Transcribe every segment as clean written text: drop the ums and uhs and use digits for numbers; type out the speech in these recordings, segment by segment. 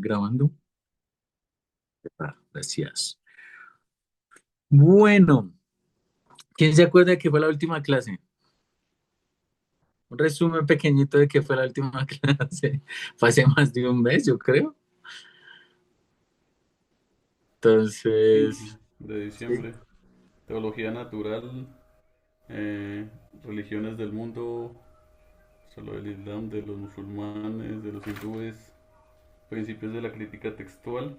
grabando. Gracias. Bueno, ¿quién se acuerda de qué fue la última clase? Un resumen pequeñito de qué fue la última clase. Fue hace más de un mes, yo creo. Sí, Entonces, de sí. diciembre. Teología natural, religiones del mundo, solo del Islam, de los musulmanes, de los hindúes, principios de la crítica textual,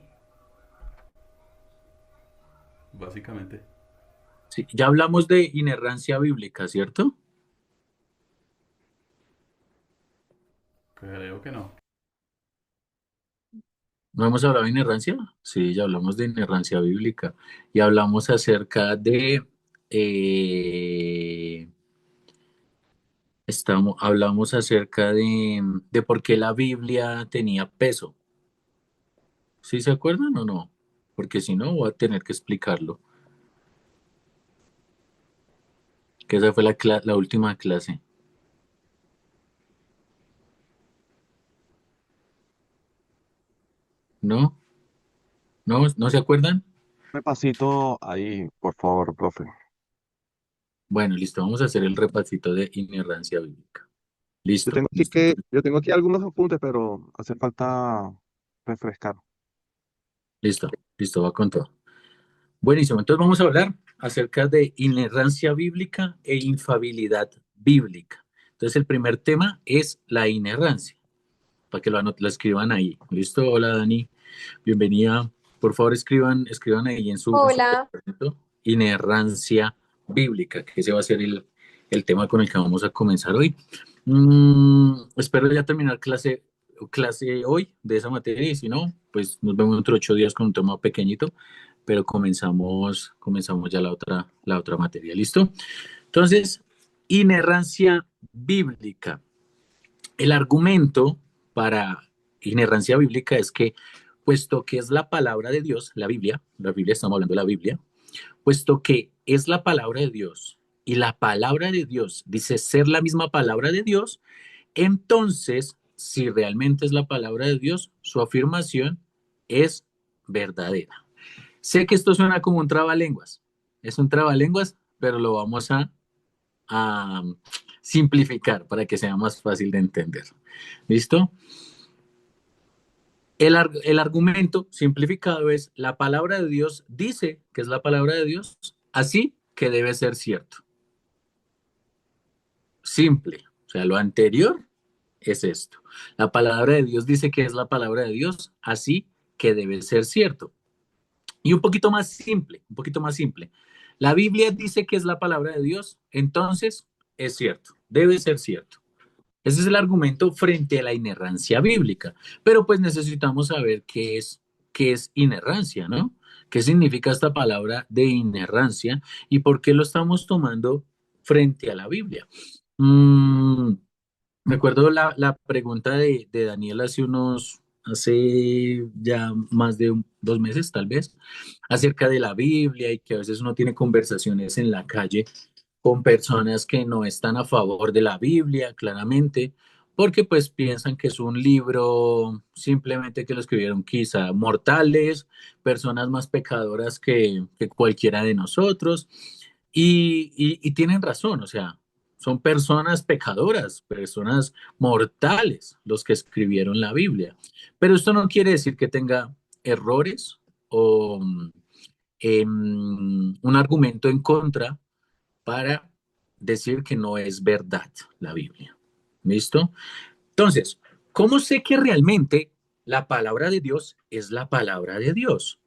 básicamente. Sí, ya hablamos de inerrancia bíblica, ¿cierto? Creo que no. ¿No hemos hablado de inerrancia? Sí, ya hablamos de inerrancia bíblica. Y hablamos acerca de... eh, hablamos acerca de por qué la Biblia tenía peso. ¿Sí se acuerdan o no? Porque si no, voy a tener que explicarlo. Que esa fue la última clase. ¿No? ¿No se acuerdan? Repasito ahí, por favor, profe. Bueno, listo. Vamos a hacer el repasito de inerrancia bíblica. Yo Listo, tengo aquí listo. Entonces, yo tengo aquí algunos apuntes, pero hace falta refrescar. listo, listo, va con todo. Buenísimo. Entonces vamos a hablar acerca de inerrancia bíblica e infabilidad bíblica. Entonces el primer tema es la inerrancia, para que lo escriban ahí. ¿Listo? Hola Dani, bienvenida. Por favor, escriban ahí en su Hola, cuadernito, inerrancia bíblica, que ese va a ser el tema con el que vamos a comenzar hoy. Espero ya terminar clase hoy de esa materia y si no, pues nos vemos dentro de 8 días con un tema pequeñito, pero comenzamos ya la otra materia. ¿Listo? Entonces, inerrancia bíblica. El argumento para inerrancia bíblica es que, puesto que es la palabra de Dios, la Biblia, estamos hablando de la Biblia, puesto que es la palabra de Dios y la palabra de Dios dice ser la misma palabra de Dios, entonces, si realmente es la palabra de Dios, su afirmación es verdadera. Sé que esto suena como un trabalenguas, es un trabalenguas, pero lo vamos a simplificar para que sea más fácil de entender. ¿Listo? El argumento simplificado es la palabra de Dios dice que es la palabra de Dios, así que debe ser cierto. Simple. O sea, lo anterior es esto. La palabra de Dios dice que es la palabra de Dios, así que debe ser cierto. Y un poquito más simple, un poquito más simple. La Biblia dice que es la palabra de Dios, entonces es cierto, debe ser cierto. Ese es el argumento frente a la inerrancia bíblica. Pero pues necesitamos saber qué es inerrancia, ¿no? ¿Qué significa esta palabra de inerrancia y por qué lo estamos tomando frente a la Biblia? Mm, Recuerdo la pregunta de Daniel hace ya más de 2 meses, tal vez, acerca de la Biblia y que a veces uno tiene conversaciones en la calle con personas que no están a favor de la Biblia, claramente, porque pues piensan que es un libro simplemente que lo escribieron quizá mortales, personas más pecadoras que cualquiera de nosotros, y tienen razón, o sea, son personas pecadoras, personas mortales los que escribieron la Biblia, pero esto no quiere decir que tenga errores o un argumento en contra para decir que no es verdad la Biblia. ¿Listo? Entonces, ¿cómo sé que realmente la palabra de Dios es la palabra de Dios?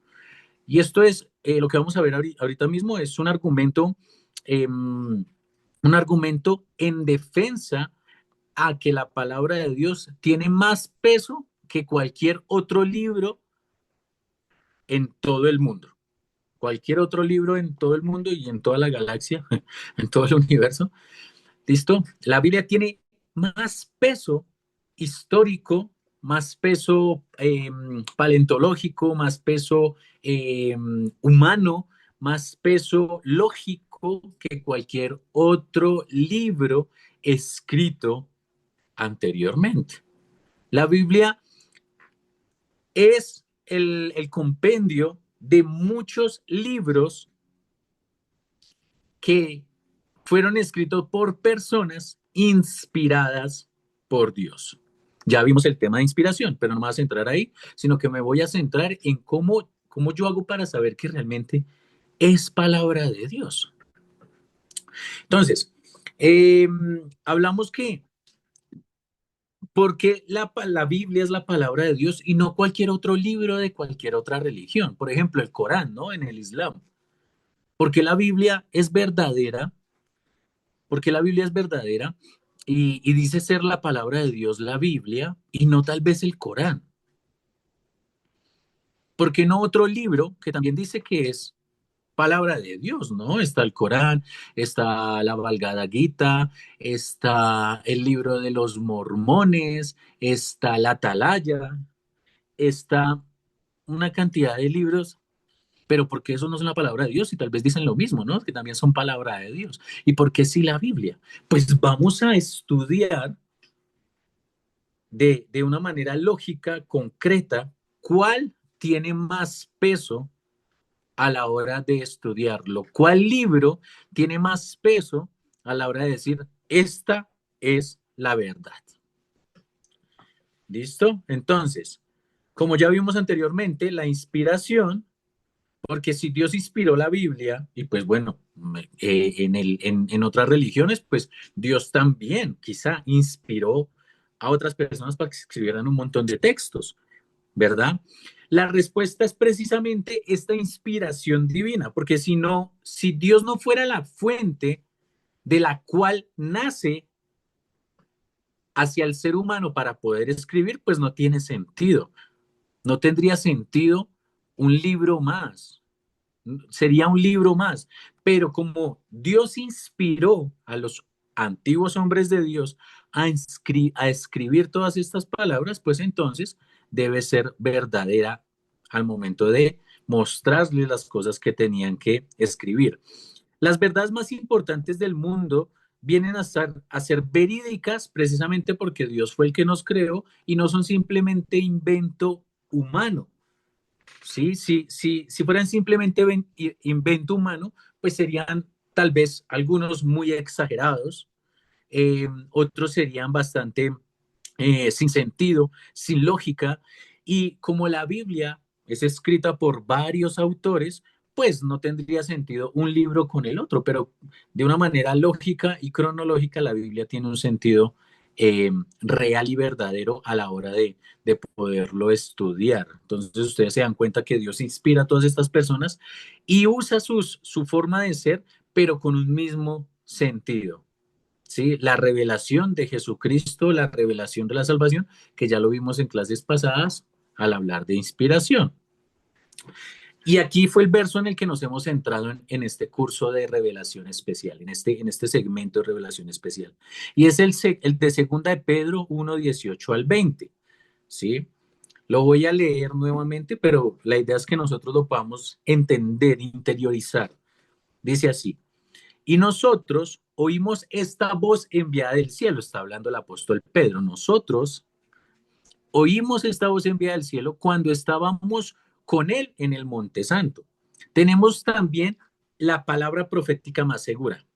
Y esto es lo que vamos a ver ahorita mismo, es un argumento en defensa a que la palabra de Dios tiene más peso que cualquier otro libro en todo el mundo. Cualquier otro libro en todo el mundo y en toda la galaxia, en todo el universo. ¿Listo? La Biblia tiene más peso histórico, más peso paleontológico, más peso humano, más peso lógico que cualquier otro libro escrito anteriormente. La Biblia es el compendio de muchos libros que fueron escritos por personas inspiradas por Dios. Ya vimos el tema de inspiración, pero no me voy a centrar ahí, sino que me voy a centrar en cómo yo hago para saber que realmente es palabra de Dios. Entonces, hablamos que porque la Biblia es la palabra de Dios y no cualquier otro libro de cualquier otra religión. Por ejemplo, el Corán, ¿no? En el Islam. Porque la Biblia es verdadera, porque la Biblia es verdadera y dice ser la palabra de Dios la Biblia y no tal vez el Corán. Porque no otro libro que también dice que es palabra de Dios, ¿no? Está el Corán, está la Bhagavad Gita, está el libro de los mormones, está la Atalaya, está una cantidad de libros, pero ¿por qué eso no es la palabra de Dios? Y tal vez dicen lo mismo, ¿no? Que también son palabra de Dios. ¿Y por qué sí la Biblia? Pues vamos a estudiar de una manera lógica, concreta, cuál tiene más peso a la hora de estudiarlo, cuál libro tiene más peso a la hora de decir, esta es la verdad. ¿Listo? Entonces, como ya vimos anteriormente, la inspiración, porque si Dios inspiró la Biblia, y pues bueno, en otras religiones, pues Dios también quizá inspiró a otras personas para que escribieran un montón de textos, ¿verdad? La respuesta es precisamente esta inspiración divina, porque si no, si Dios no fuera la fuente de la cual nace hacia el ser humano para poder escribir, pues no tiene sentido. No tendría sentido un libro más. Sería un libro más. Pero como Dios inspiró a los antiguos hombres de Dios a escribir todas estas palabras, pues entonces debe ser verdadera al momento de mostrarles las cosas que tenían que escribir. Las verdades más importantes del mundo vienen a ser verídicas precisamente porque Dios fue el que nos creó y no son simplemente invento humano. Sí, sí, sí, si fueran simplemente invento humano, pues serían tal vez algunos muy exagerados, otros serían bastante sin sentido, sin lógica, y como la Biblia es escrita por varios autores, pues no tendría sentido un libro con el otro, pero de una manera lógica y cronológica la Biblia tiene un sentido real y verdadero a la hora de poderlo estudiar. Entonces ustedes se dan cuenta que Dios inspira a todas estas personas y usa su forma de ser, pero con un mismo sentido. ¿Sí? La revelación de Jesucristo, la revelación de la salvación, que ya lo vimos en clases pasadas al hablar de inspiración. Y aquí fue el verso en el que nos hemos centrado en este curso de revelación especial, en este segmento de revelación especial. Y es el de segunda de Pedro 1, 18 al 20. ¿Sí? Lo voy a leer nuevamente, pero la idea es que nosotros lo podamos entender, interiorizar. Dice así: y nosotros oímos esta voz enviada del cielo, está hablando el apóstol Pedro, nosotros oímos esta voz enviada del cielo cuando estábamos con él en el Monte Santo. Tenemos también la palabra profética más segura,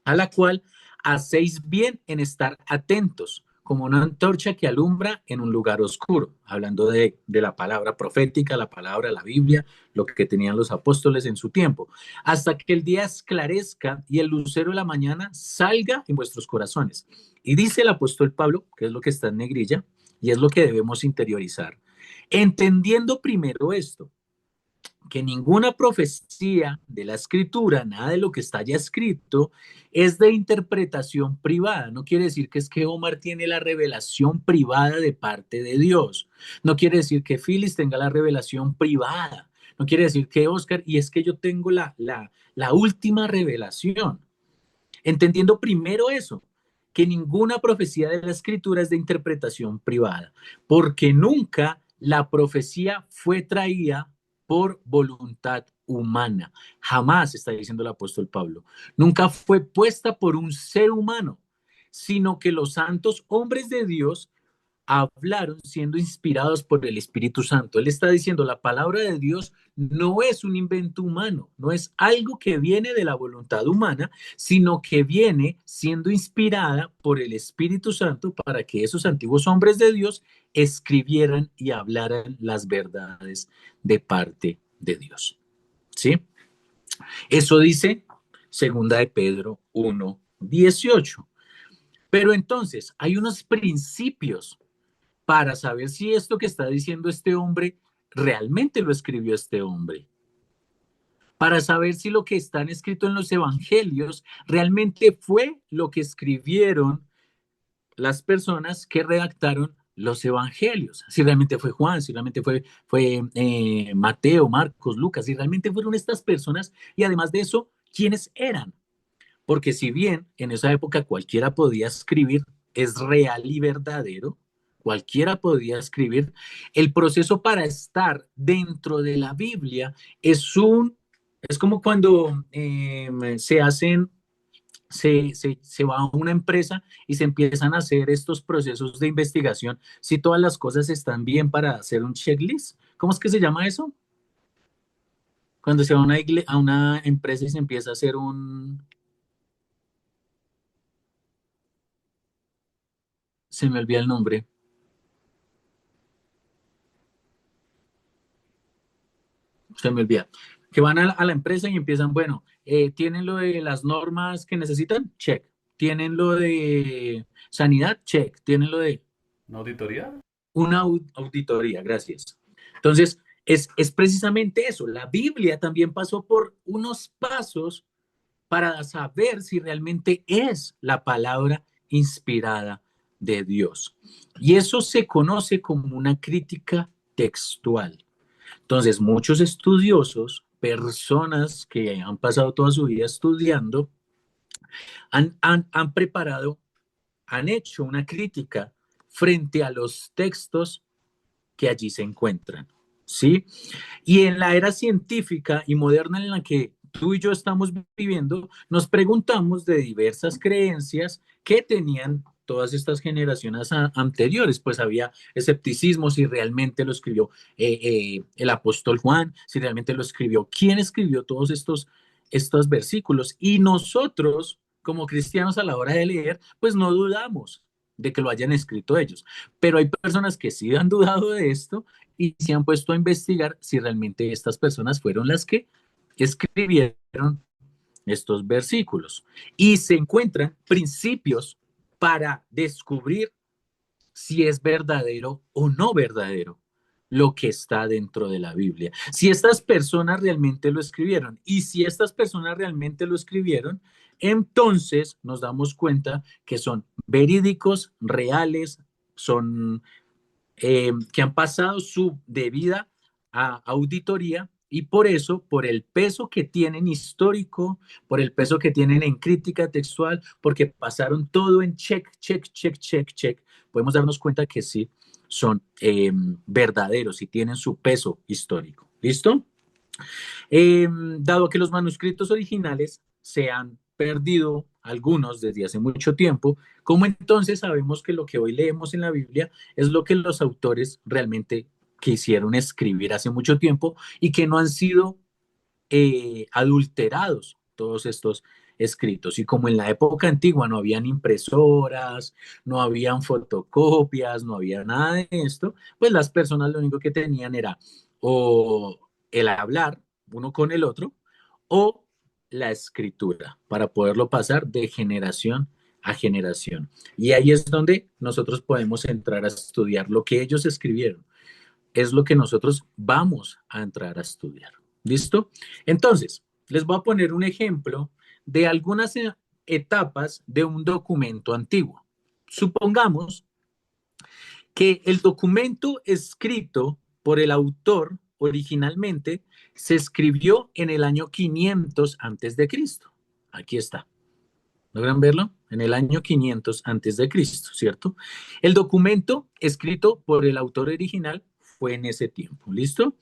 a la cual hacéis bien en estar atentos, como una antorcha que alumbra en un lugar oscuro, hablando de la palabra profética, la palabra, la Biblia, lo que tenían los apóstoles en su tiempo, hasta que el día esclarezca y el lucero de la mañana salga en vuestros corazones. Y dice el apóstol Pablo, que es lo que está en negrilla, y es lo que debemos interiorizar, entendiendo primero esto, que ninguna profecía de la escritura, nada de lo que está ya escrito, es de interpretación privada. No quiere decir que es que Omar tiene la revelación privada de parte de Dios. No quiere decir que Phyllis tenga la revelación privada. No quiere decir que Oscar, y es que yo tengo la última revelación. Entendiendo primero eso, que ninguna profecía de la escritura es de interpretación privada, porque nunca la profecía fue traída por voluntad humana. Jamás, está diciendo el apóstol Pablo, nunca fue puesta por un ser humano, sino que los santos hombres de Dios hablaron siendo inspirados por el Espíritu Santo. Él está diciendo, la palabra de Dios no es un invento humano, no es algo que viene de la voluntad humana, sino que viene siendo inspirada por el Espíritu Santo para que esos antiguos hombres de Dios escribieran y hablaran las verdades de parte de Dios. ¿Sí? Eso dice segunda de Pedro 1:18. Pero entonces hay unos principios para saber si esto que está diciendo este hombre realmente lo escribió este hombre, para saber si lo que está escrito en los evangelios realmente fue lo que escribieron las personas que redactaron los evangelios, si realmente fue Juan, si realmente fue Mateo, Marcos, Lucas, si realmente fueron estas personas y además de eso, ¿quiénes eran? Porque si bien en esa época cualquiera podía escribir, es real y verdadero, cualquiera podía escribir, el proceso para estar dentro de la Biblia es como cuando se hacen, se va a una empresa y se empiezan a hacer estos procesos de investigación, si todas las cosas están bien para hacer un checklist. ¿Cómo es que se llama eso? Cuando se va a una empresa y se empieza a hacer se me olvida el nombre. Se me olvida, que van a la empresa y empiezan, bueno, tienen lo de las normas que necesitan, check. Tienen lo de sanidad, check. Tienen lo de ¿Una auditoría? una auditoría, gracias. Entonces, es precisamente eso. La Biblia también pasó por unos pasos para saber si realmente es la palabra inspirada de Dios. Y eso se conoce como una crítica textual. Entonces, muchos estudiosos, personas que han pasado toda su vida estudiando, han preparado, han hecho una crítica frente a los textos que allí se encuentran, ¿sí? Y en la era científica y moderna en la que tú y yo estamos viviendo, nos preguntamos de diversas creencias que tenían todas estas generaciones anteriores, pues había escepticismo si realmente lo escribió el apóstol Juan, si realmente lo escribió, quién escribió todos estos versículos. Y nosotros, como cristianos a la hora de leer, pues no dudamos de que lo hayan escrito ellos. Pero hay personas que sí han dudado de esto y se han puesto a investigar si realmente estas personas fueron las que escribieron estos versículos. Y se encuentran principios para descubrir si es verdadero o no verdadero lo que está dentro de la Biblia. Si estas personas realmente lo escribieron y si estas personas realmente lo escribieron, entonces nos damos cuenta que son verídicos, reales, son que han pasado su debida auditoría y por eso, por el peso que tienen histórico, por el peso que tienen en crítica textual, porque pasaron todo en check, check, check, check, check, podemos darnos cuenta que sí son verdaderos y tienen su peso histórico. ¿Listo? Dado que los manuscritos originales se han perdido algunos desde hace mucho tiempo, ¿cómo entonces sabemos que lo que hoy leemos en la Biblia es lo que los autores realmente quisieron escribir hace mucho tiempo y que no han sido adulterados todos estos escritos? Y como en la época antigua no habían impresoras, no habían fotocopias, no había nada de esto, pues las personas lo único que tenían era o el hablar uno con el otro o la escritura para poderlo pasar de generación a generación. Y ahí es donde nosotros podemos entrar a estudiar lo que ellos escribieron. Es lo que nosotros vamos a entrar a estudiar. ¿Listo? Entonces, les voy a poner un ejemplo de algunas etapas de un documento antiguo. Supongamos que el documento escrito por el autor originalmente se escribió en el año 500 antes de Cristo. Aquí está. ¿Logran verlo? En el año 500 antes de Cristo, ¿cierto? El documento escrito por el autor original fue en ese tiempo, ¿listo?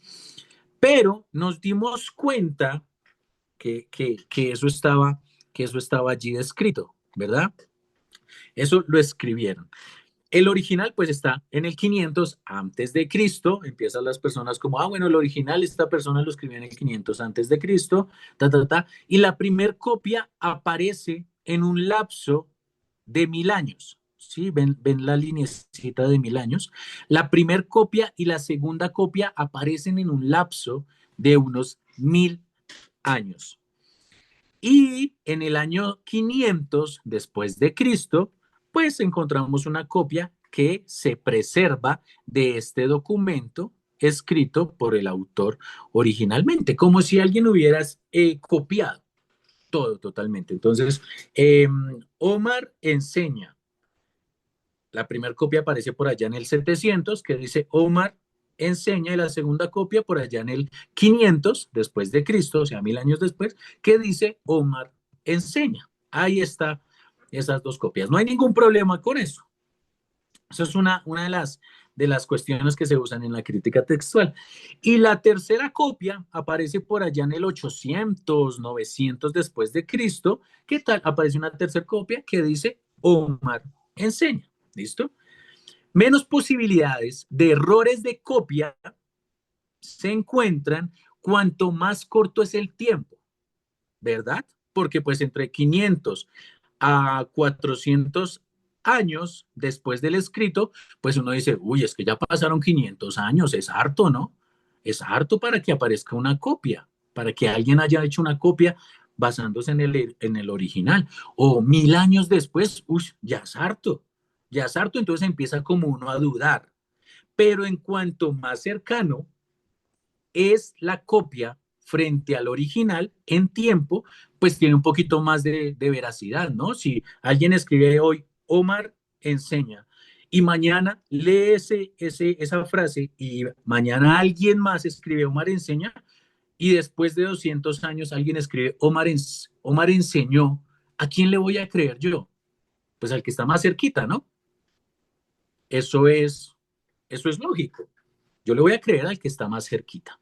Pero nos dimos cuenta que eso estaba allí descrito, ¿verdad? Eso lo escribieron. El original pues está en el 500 antes de Cristo. Empiezan las personas como, bueno, el original, esta persona lo escribió en el 500 antes de Cristo, y la primer copia aparece en un lapso de 1000 años. ¿Sí? Ven la linecita de 1000 años. La primer copia y la segunda copia aparecen en un lapso de unos 1000 años. Y en el año 500 después de Cristo, pues encontramos una copia que se preserva de este documento escrito por el autor originalmente, como si alguien hubiera copiado todo totalmente. Entonces, Omar enseña. La primera copia aparece por allá en el 700, que dice Omar enseña, y la segunda copia por allá en el 500 después de Cristo, o sea, 1000 años después, que dice Omar enseña. Ahí está esas dos copias. No hay ningún problema con eso. Eso es una de las cuestiones que se usan en la crítica textual. Y la tercera copia aparece por allá en el 800, 900 después de Cristo. ¿Qué tal? Aparece una tercera copia que dice Omar enseña. ¿Listo? Menos posibilidades de errores de copia se encuentran cuanto más corto es el tiempo, ¿verdad? Porque pues entre 500 a 400 años después del escrito, pues uno dice, uy, es que ya pasaron 500 años, es harto, ¿no? Es harto para que aparezca una copia, para que alguien haya hecho una copia basándose en el original. O 1000 años después, uy, ya es harto, entonces empieza como uno a dudar. Pero en cuanto más cercano es la copia frente al original en tiempo, pues tiene un poquito más de veracidad, ¿no? Si alguien escribe hoy, Omar enseña, y mañana lee esa frase, y mañana alguien más escribe Omar enseña, y después de 200 años alguien escribe Omar enseñó, ¿a quién le voy a creer yo? Pues al que está más cerquita, ¿no? Eso es lógico. Yo le voy a creer al que está más cerquita.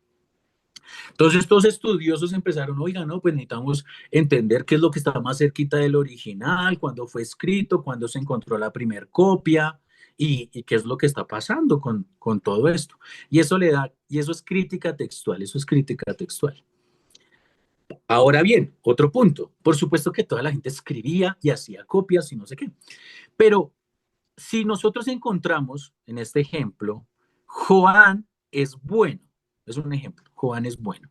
Entonces estos estudiosos empezaron, oiga, no, pues necesitamos entender qué es lo que está más cerquita del original, cuándo fue escrito, cuándo se encontró la primer copia y qué es lo que está pasando con todo esto. Y eso es crítica textual, eso es crítica textual. Ahora bien, otro punto. Por supuesto que toda la gente escribía y hacía copias y no sé qué. Pero si nosotros encontramos en este ejemplo, Joan es bueno, es un ejemplo, Joan es bueno.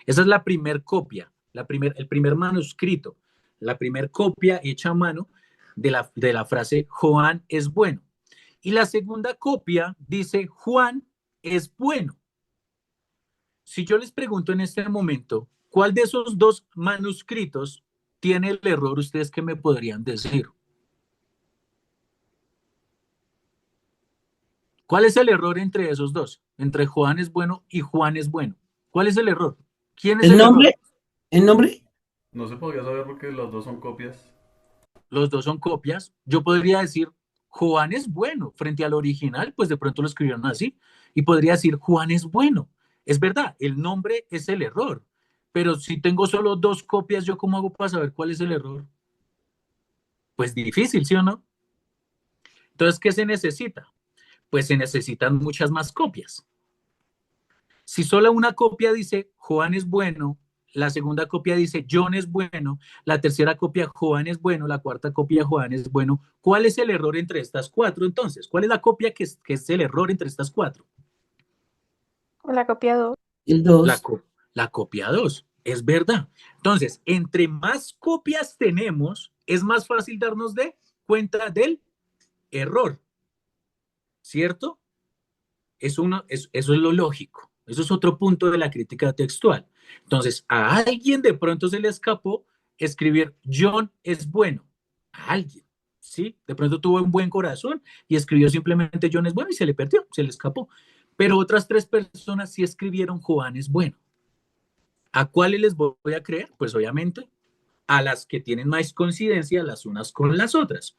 Esa es la primer copia, el primer manuscrito, la primer copia hecha a mano de la frase Joan es bueno. Y la segunda copia dice Juan es bueno. Si yo les pregunto en este momento, ¿cuál de esos dos manuscritos tiene el error? ¿Ustedes qué me podrían decir? ¿Cuál es el error entre esos dos? Entre Juan es bueno y Juan es bueno. ¿Cuál es el error? ¿Quién es ¿El el error? nombre? ¿El nombre? No se podría saber porque las dos son copias. Los dos son copias. Yo podría decir, Juan es bueno, frente al original, pues de pronto lo escribieron así. Y podría decir, Juan es bueno. Es verdad, el nombre es el error. Pero si tengo solo dos copias, ¿yo cómo hago para saber cuál es el error? Pues difícil, ¿sí o no? Entonces, ¿qué se necesita? Pues se necesitan muchas más copias. Si solo una copia dice Juan es bueno, la segunda copia dice John es bueno, la tercera copia Juan es bueno, la cuarta copia Juan es bueno, ¿cuál es el error entre estas cuatro entonces? ¿Cuál es la copia que es el error entre estas cuatro? La copia 2. El La, 2. co- la copia 2, es verdad. Entonces, entre más copias tenemos, es más fácil darnos de cuenta del error, ¿cierto? Eso es lo lógico. Eso es otro punto de la crítica textual. Entonces, a alguien de pronto se le escapó escribir John es bueno. A alguien, ¿sí? De pronto tuvo un buen corazón y escribió simplemente John es bueno y se le perdió, se le escapó. Pero otras tres personas sí escribieron Juan es bueno. ¿A cuáles les voy a creer? Pues obviamente a las que tienen más coincidencia las unas con las otras.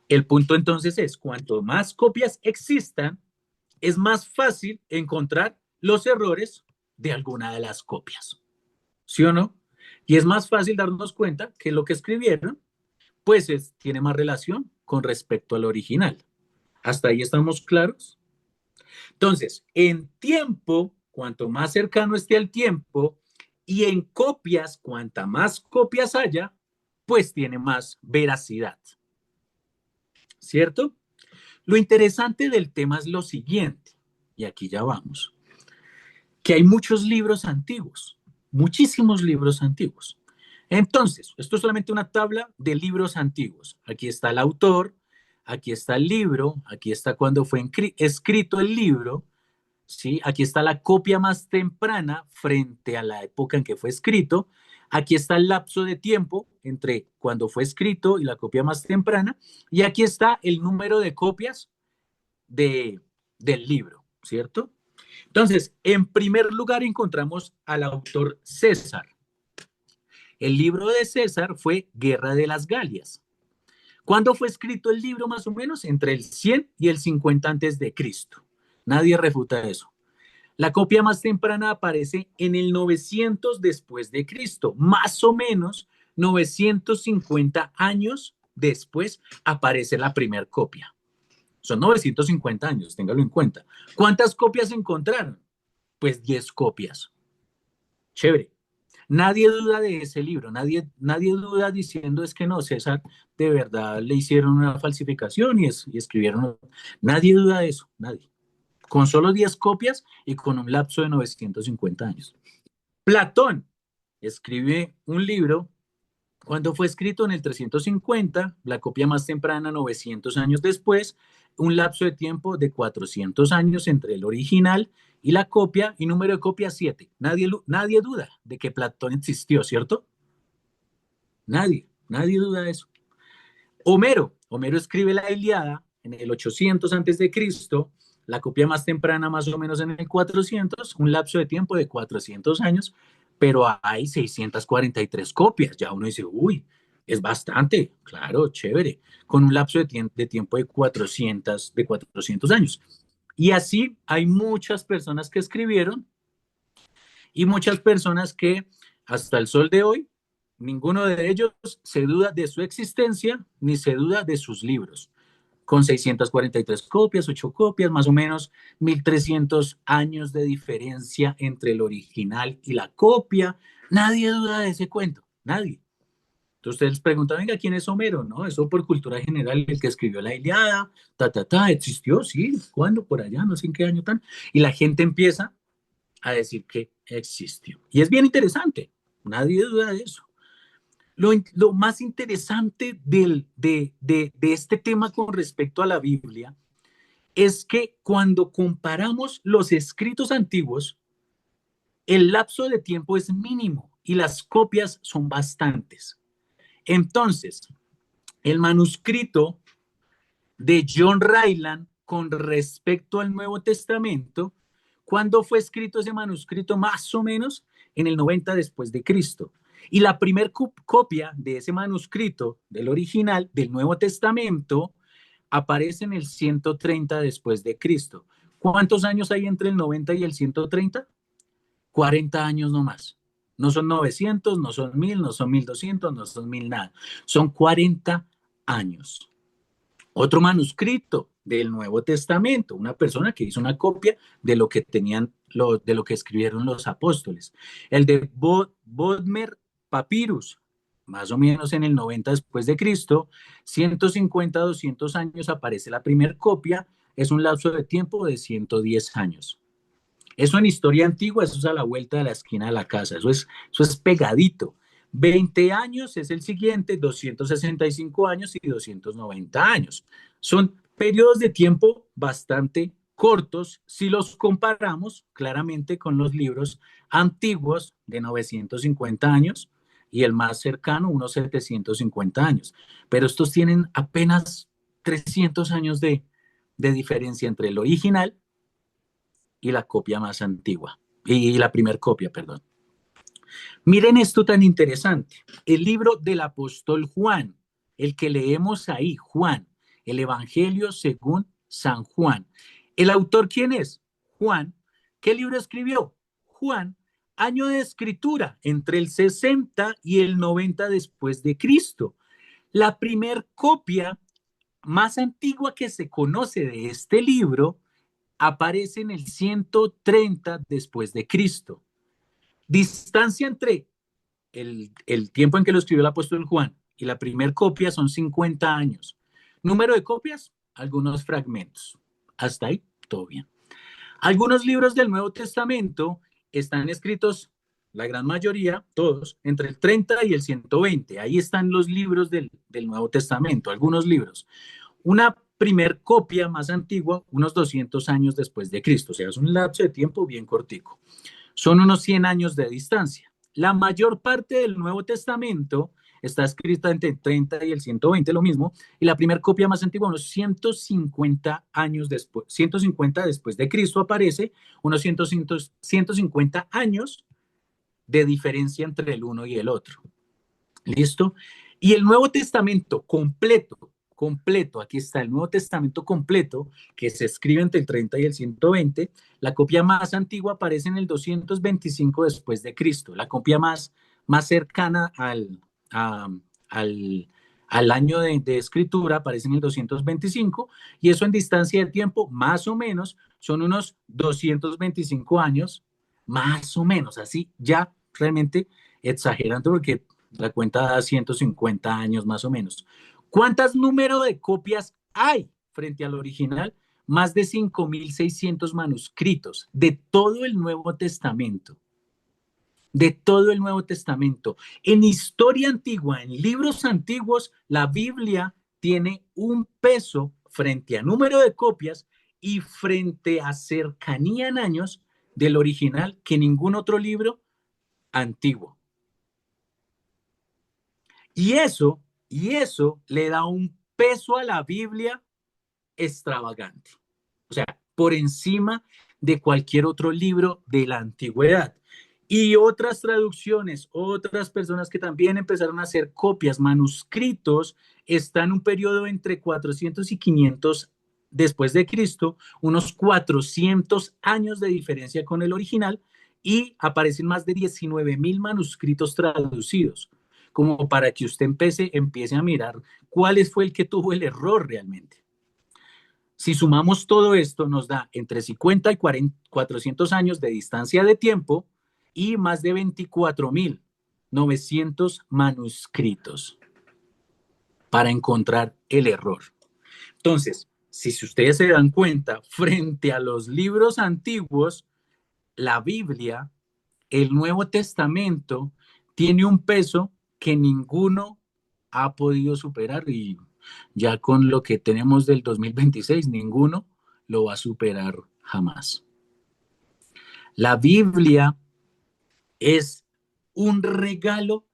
El punto entonces es, cuanto más copias existan, es más fácil encontrar los errores de alguna de las copias. ¿Sí o no? Y es más fácil darnos cuenta que lo que escribieron, pues tiene más relación con respecto al original. ¿Hasta ahí estamos claros? Entonces, en tiempo, cuanto más cercano esté al tiempo, y en copias, cuanta más copias haya, pues tiene más veracidad, ¿cierto? Lo interesante del tema es lo siguiente, y aquí ya vamos, que hay muchos libros antiguos, muchísimos libros antiguos. Entonces, esto es solamente una tabla de libros antiguos. Aquí está el autor, aquí está el libro, aquí está cuando fue escrito el libro, ¿sí? Aquí está la copia más temprana frente a la época en que fue escrito. Aquí está el lapso de tiempo entre cuando fue escrito y la copia más temprana. Y aquí está el número de copias de, del libro, ¿cierto? Entonces, en primer lugar encontramos al autor César. El libro de César fue Guerra de las Galias. ¿Cuándo fue escrito el libro más o menos? Entre el 100 y el 50 antes de Cristo. Nadie refuta eso. La copia más temprana aparece en el 900 después de Cristo, más o menos 950 años después aparece la primera copia. Son 950 años, téngalo en cuenta. ¿Cuántas copias encontraron? Pues 10 copias. Chévere. Nadie duda de ese libro, nadie duda diciendo es que no, César de verdad le hicieron una falsificación y escribieron. Nadie duda de eso, nadie. Con solo 10 copias y con un lapso de 950 años. Platón escribe un libro cuando fue escrito en el 350, la copia más temprana 900 años después, un lapso de tiempo de 400 años entre el original y la copia, y número de copia 7. Nadie duda de que Platón existió, ¿cierto? Nadie duda de eso. Homero escribe la Ilíada en el 800 antes de Cristo, la copia más temprana más o menos en el 400, un lapso de tiempo de 400 años, pero hay 643 copias. Ya uno dice, uy, es bastante, claro, chévere, con un lapso de tiempo de 400 años. Y así hay muchas personas que escribieron y muchas personas que hasta el sol de hoy, ninguno de ellos se duda de su existencia ni se duda de sus libros. Con 643 copias, 8 copias, más o menos 1300 años de diferencia entre el original y la copia. Nadie duda de ese cuento, nadie. Entonces ustedes preguntan, venga, ¿quién es Homero? No, eso por cultura general, el que escribió la Ilíada, existió, sí, ¿cuándo? Por allá, no sé en qué año tan. Y la gente empieza a decir que existió. Y es bien interesante, nadie duda de eso. Lo más interesante de este tema con respecto a la Biblia es que cuando comparamos los escritos antiguos, el lapso de tiempo es mínimo y las copias son bastantes. Entonces, el manuscrito de John Ryland con respecto al Nuevo Testamento, ¿cuándo fue escrito ese manuscrito? Más o menos en el 90 después de Cristo. Y la primera copia de ese manuscrito, del original, del Nuevo Testamento, aparece en el 130 después de Cristo. ¿Cuántos años hay entre el 90 y el 130? 40 años nomás. No son 900, no son 1000, no son 1200, no son 1000 nada. Son 40 años. Otro manuscrito del Nuevo Testamento, una persona que hizo una copia de lo que tenían, de lo que escribieron los apóstoles. El de Bodmer Papyrus, más o menos en el 90 después de Cristo, 150, 200 años aparece la primera copia, es un lapso de tiempo de 110 años. Eso en historia antigua, eso es a la vuelta de la esquina de la casa, eso es pegadito. 20 años es el siguiente, 265 años y 290 años. Son periodos de tiempo bastante cortos si los comparamos claramente con los libros antiguos de 950 años y el más cercano, unos 750 años. Pero estos tienen apenas 300 años de diferencia entre el original y la copia más antigua, y la primera copia, perdón. Miren esto tan interesante. El libro del apóstol Juan, el que leemos ahí, Juan, el Evangelio según San Juan. ¿El autor quién es? Juan. ¿Qué libro escribió? Juan. Año de escritura, entre el 60 y el 90 después de Cristo. La primer copia más antigua que se conoce de este libro aparece en el 130 después de Cristo. Distancia entre el tiempo en que lo escribió el apóstol Juan y la primera copia son 50 años. Número de copias, algunos fragmentos. Hasta ahí, todo bien. Algunos libros del Nuevo Testamento están escritos, la gran mayoría, todos, entre el 30 y el 120. Ahí están los libros del Nuevo Testamento, algunos libros. Una primer copia más antigua, unos 200 años después de Cristo, o sea, es un lapso de tiempo bien cortico. Son unos 100 años de distancia. La mayor parte del Nuevo Testamento está escrita entre el 30 y el 120, lo mismo, y la primera copia más antigua, unos 150 años después, 150 después de Cristo aparece, unos 150 años de diferencia entre el uno y el otro. ¿Listo? Y el Nuevo Testamento completo, aquí está el Nuevo Testamento completo, que se escribe entre el 30 y el 120, la copia más antigua aparece en el 225 después de Cristo, la copia más cercana al año de escritura aparece en el 225, y eso en distancia de tiempo, más o menos, son unos 225 años, más o menos, así ya realmente exagerando porque la cuenta da 150 años más o menos. ¿Cuántos número de copias hay frente al original? Más de 5.600 manuscritos de todo el Nuevo Testamento. De todo el Nuevo Testamento. En historia antigua, en libros antiguos, la Biblia tiene un peso frente a número de copias y frente a cercanía en años del original que ningún otro libro antiguo. Y eso le da un peso a la Biblia extravagante. O sea, por encima de cualquier otro libro de la antigüedad. Y otras traducciones, otras personas que también empezaron a hacer copias, manuscritos, están en un periodo entre 400 y 500 después de Cristo, unos 400 años de diferencia con el original, y aparecen más de 19.000 manuscritos traducidos, como para que usted empiece a mirar cuál fue el que tuvo el error realmente. Si sumamos todo esto, nos da entre 50 y 400 años de distancia de tiempo y más de 24.900 manuscritos para encontrar el error. Entonces, si ustedes se dan cuenta, frente a los libros antiguos, la Biblia, el Nuevo Testamento, tiene un peso que ninguno ha podido superar, y ya con lo que tenemos del 2026, ninguno lo va a superar jamás. La Biblia es un regalo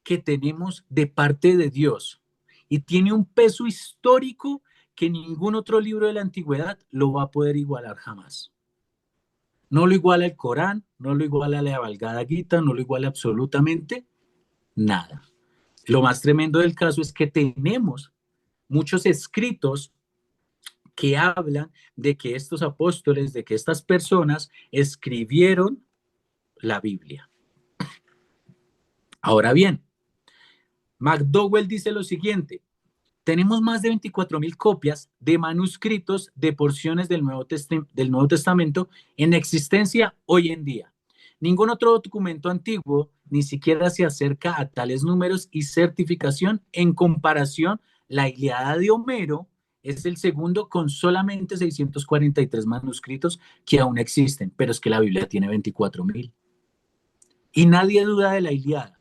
que tenemos de parte de Dios y tiene un peso histórico que ningún otro libro de la antigüedad lo va a poder igualar jamás. No lo iguala el Corán, no lo iguala la Bhagavad Gita, no lo iguala absolutamente nada. Lo más tremendo del caso es que tenemos muchos escritos que hablan de que estos apóstoles, de que estas personas escribieron la Biblia. Ahora bien, McDowell dice lo siguiente: tenemos más de 24.000 copias de manuscritos de porciones del Nuevo Testamento en existencia hoy en día. Ningún otro documento antiguo ni siquiera se acerca a tales números y certificación. En comparación, la Ilíada de Homero es el segundo con solamente 643 manuscritos que aún existen, pero es que la Biblia tiene 24.000. Y nadie duda de la Ilíada,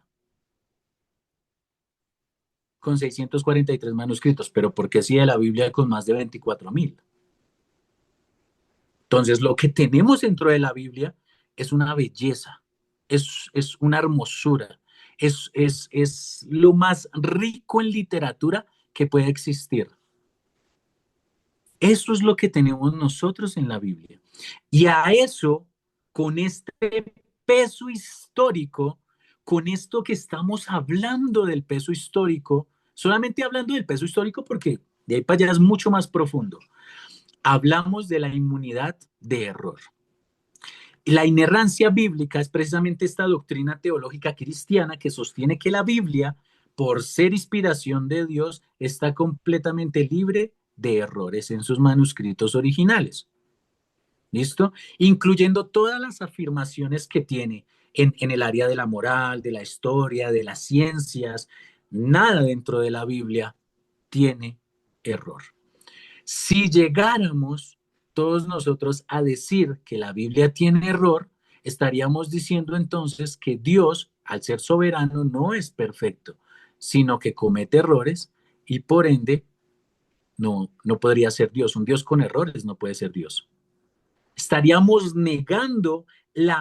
con 643 manuscritos, pero ¿por qué sí de la Biblia con más de 24.000? Entonces, lo que tenemos dentro de la Biblia es una belleza, es una hermosura, es lo más rico en literatura que puede existir. Eso es lo que tenemos nosotros en la Biblia. Y a eso, con este peso histórico, con esto que estamos hablando del peso histórico, solamente hablando del peso histórico porque de ahí para allá es mucho más profundo, hablamos de la inmunidad de error. La inerrancia bíblica es precisamente esta doctrina teológica cristiana que sostiene que la Biblia por ser inspiración de Dios, está completamente libre de errores en sus manuscritos originales. ¿Listo? Incluyendo todas las afirmaciones que tiene en el área de la moral, de la historia, de las ciencias. Nada dentro de la Biblia tiene error. Si llegáramos todos nosotros a decir que la Biblia tiene error, estaríamos diciendo entonces que Dios, al ser soberano, no es perfecto, sino que comete errores y por ende no podría ser Dios. Un Dios con errores no puede ser Dios. Estaríamos negando el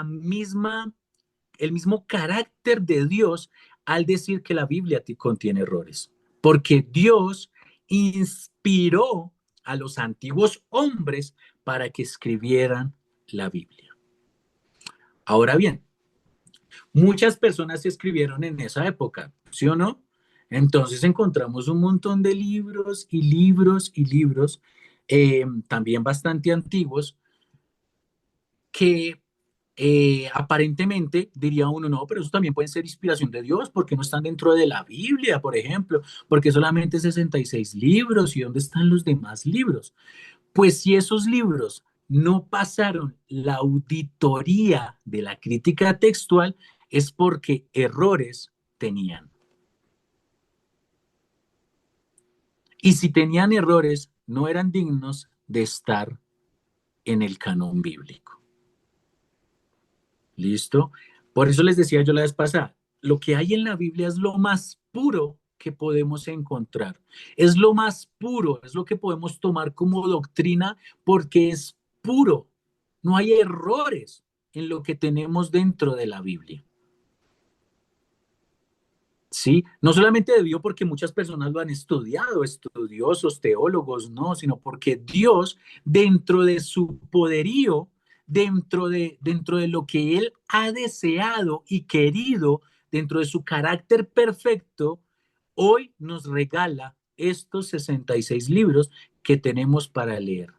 mismo carácter de Dios al decir que la Biblia contiene errores, porque Dios inspiró a los antiguos hombres para que escribieran la Biblia. Ahora bien, muchas personas escribieron en esa época, ¿sí o no? Entonces encontramos un montón de libros y libros y libros, también bastante antiguos, que aparentemente diría uno, no, pero eso también puede ser inspiración de Dios, porque no están dentro de la Biblia, por ejemplo, porque solamente 66 libros y dónde están los demás libros. Pues si esos libros no pasaron la auditoría de la crítica textual, es porque errores tenían. Y si tenían errores, no eran dignos de estar en el canon bíblico. ¿Listo? Por eso les decía yo la vez pasada, lo que hay en la Biblia es lo más puro que podemos encontrar. Es lo más puro, es lo que podemos tomar como doctrina porque es puro. No hay errores en lo que tenemos dentro de la Biblia. ¿Sí? No solamente debió porque muchas personas lo han estudiado, estudiosos, teólogos, no, sino porque Dios, dentro de su poderío, dentro de lo que Él ha deseado y querido, dentro de su carácter perfecto, hoy nos regala estos 66 libros que tenemos para leer.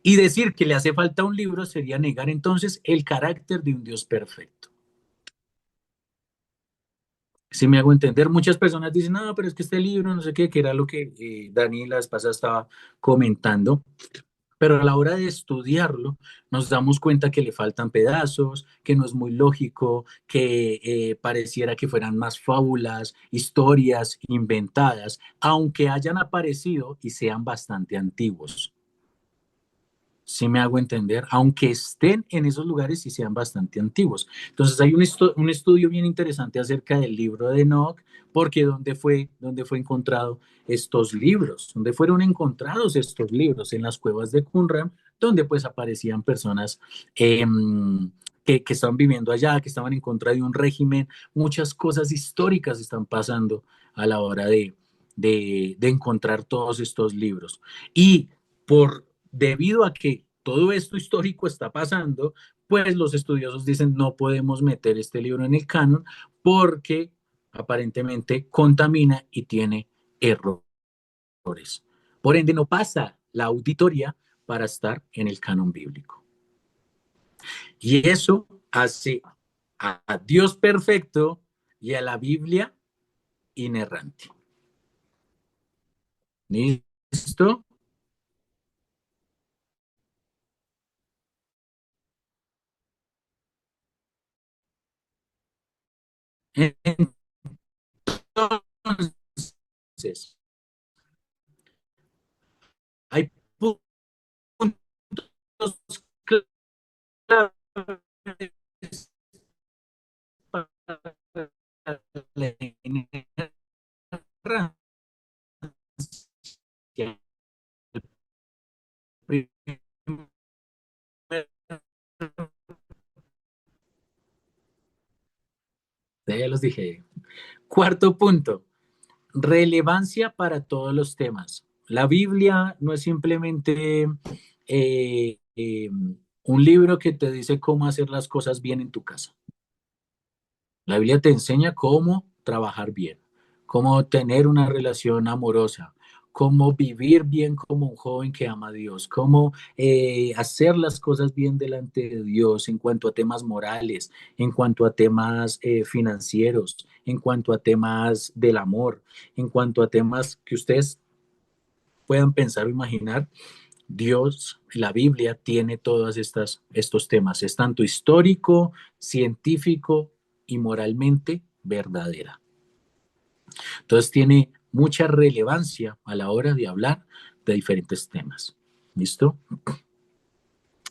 Y decir que le hace falta un libro sería negar entonces el carácter de un Dios perfecto. Si me hago entender, muchas personas dicen, no, pero es que este libro, no sé qué, que era lo que Dani la vez pasada estaba comentando, pero a la hora de estudiarlo nos damos cuenta que le faltan pedazos, que no es muy lógico, que pareciera que fueran más fábulas, historias inventadas, aunque hayan aparecido y sean bastante antiguos. Si me hago entender, aunque estén en esos lugares y sean bastante antiguos. Entonces hay un estudio bien interesante acerca del libro de Enoch, porque ¿dónde fue encontrado estos libros? ¿Dónde fueron encontrados estos libros? En las cuevas de Qumran, donde pues aparecían personas que estaban viviendo allá, que estaban en contra de un régimen. Muchas cosas históricas están pasando a la hora de encontrar todos estos libros. Y debido a que todo esto histórico está pasando, pues los estudiosos dicen no podemos meter este libro en el canon porque aparentemente contamina y tiene errores. Por ende, no pasa la auditoría para estar en el canon bíblico. Y eso hace a Dios perfecto y a la Biblia inerrante. ¿Listo? Entonces, hay puntos claves para la inerrancia. Ya los dije. Cuarto punto, relevancia para todos los temas. La Biblia no es simplemente un libro que te dice cómo hacer las cosas bien en tu casa. La Biblia te enseña cómo trabajar bien, cómo tener una relación amorosa, cómo vivir bien como un joven que ama a Dios, cómo hacer las cosas bien delante de Dios en cuanto a temas morales, en cuanto a temas financieros, en cuanto a temas del amor, en cuanto a temas que ustedes puedan pensar o imaginar. Dios, la Biblia tiene todos estos temas. Es tanto histórico, científico y moralmente verdadera. Entonces tiene mucha relevancia a la hora de hablar de diferentes temas. ¿Listo?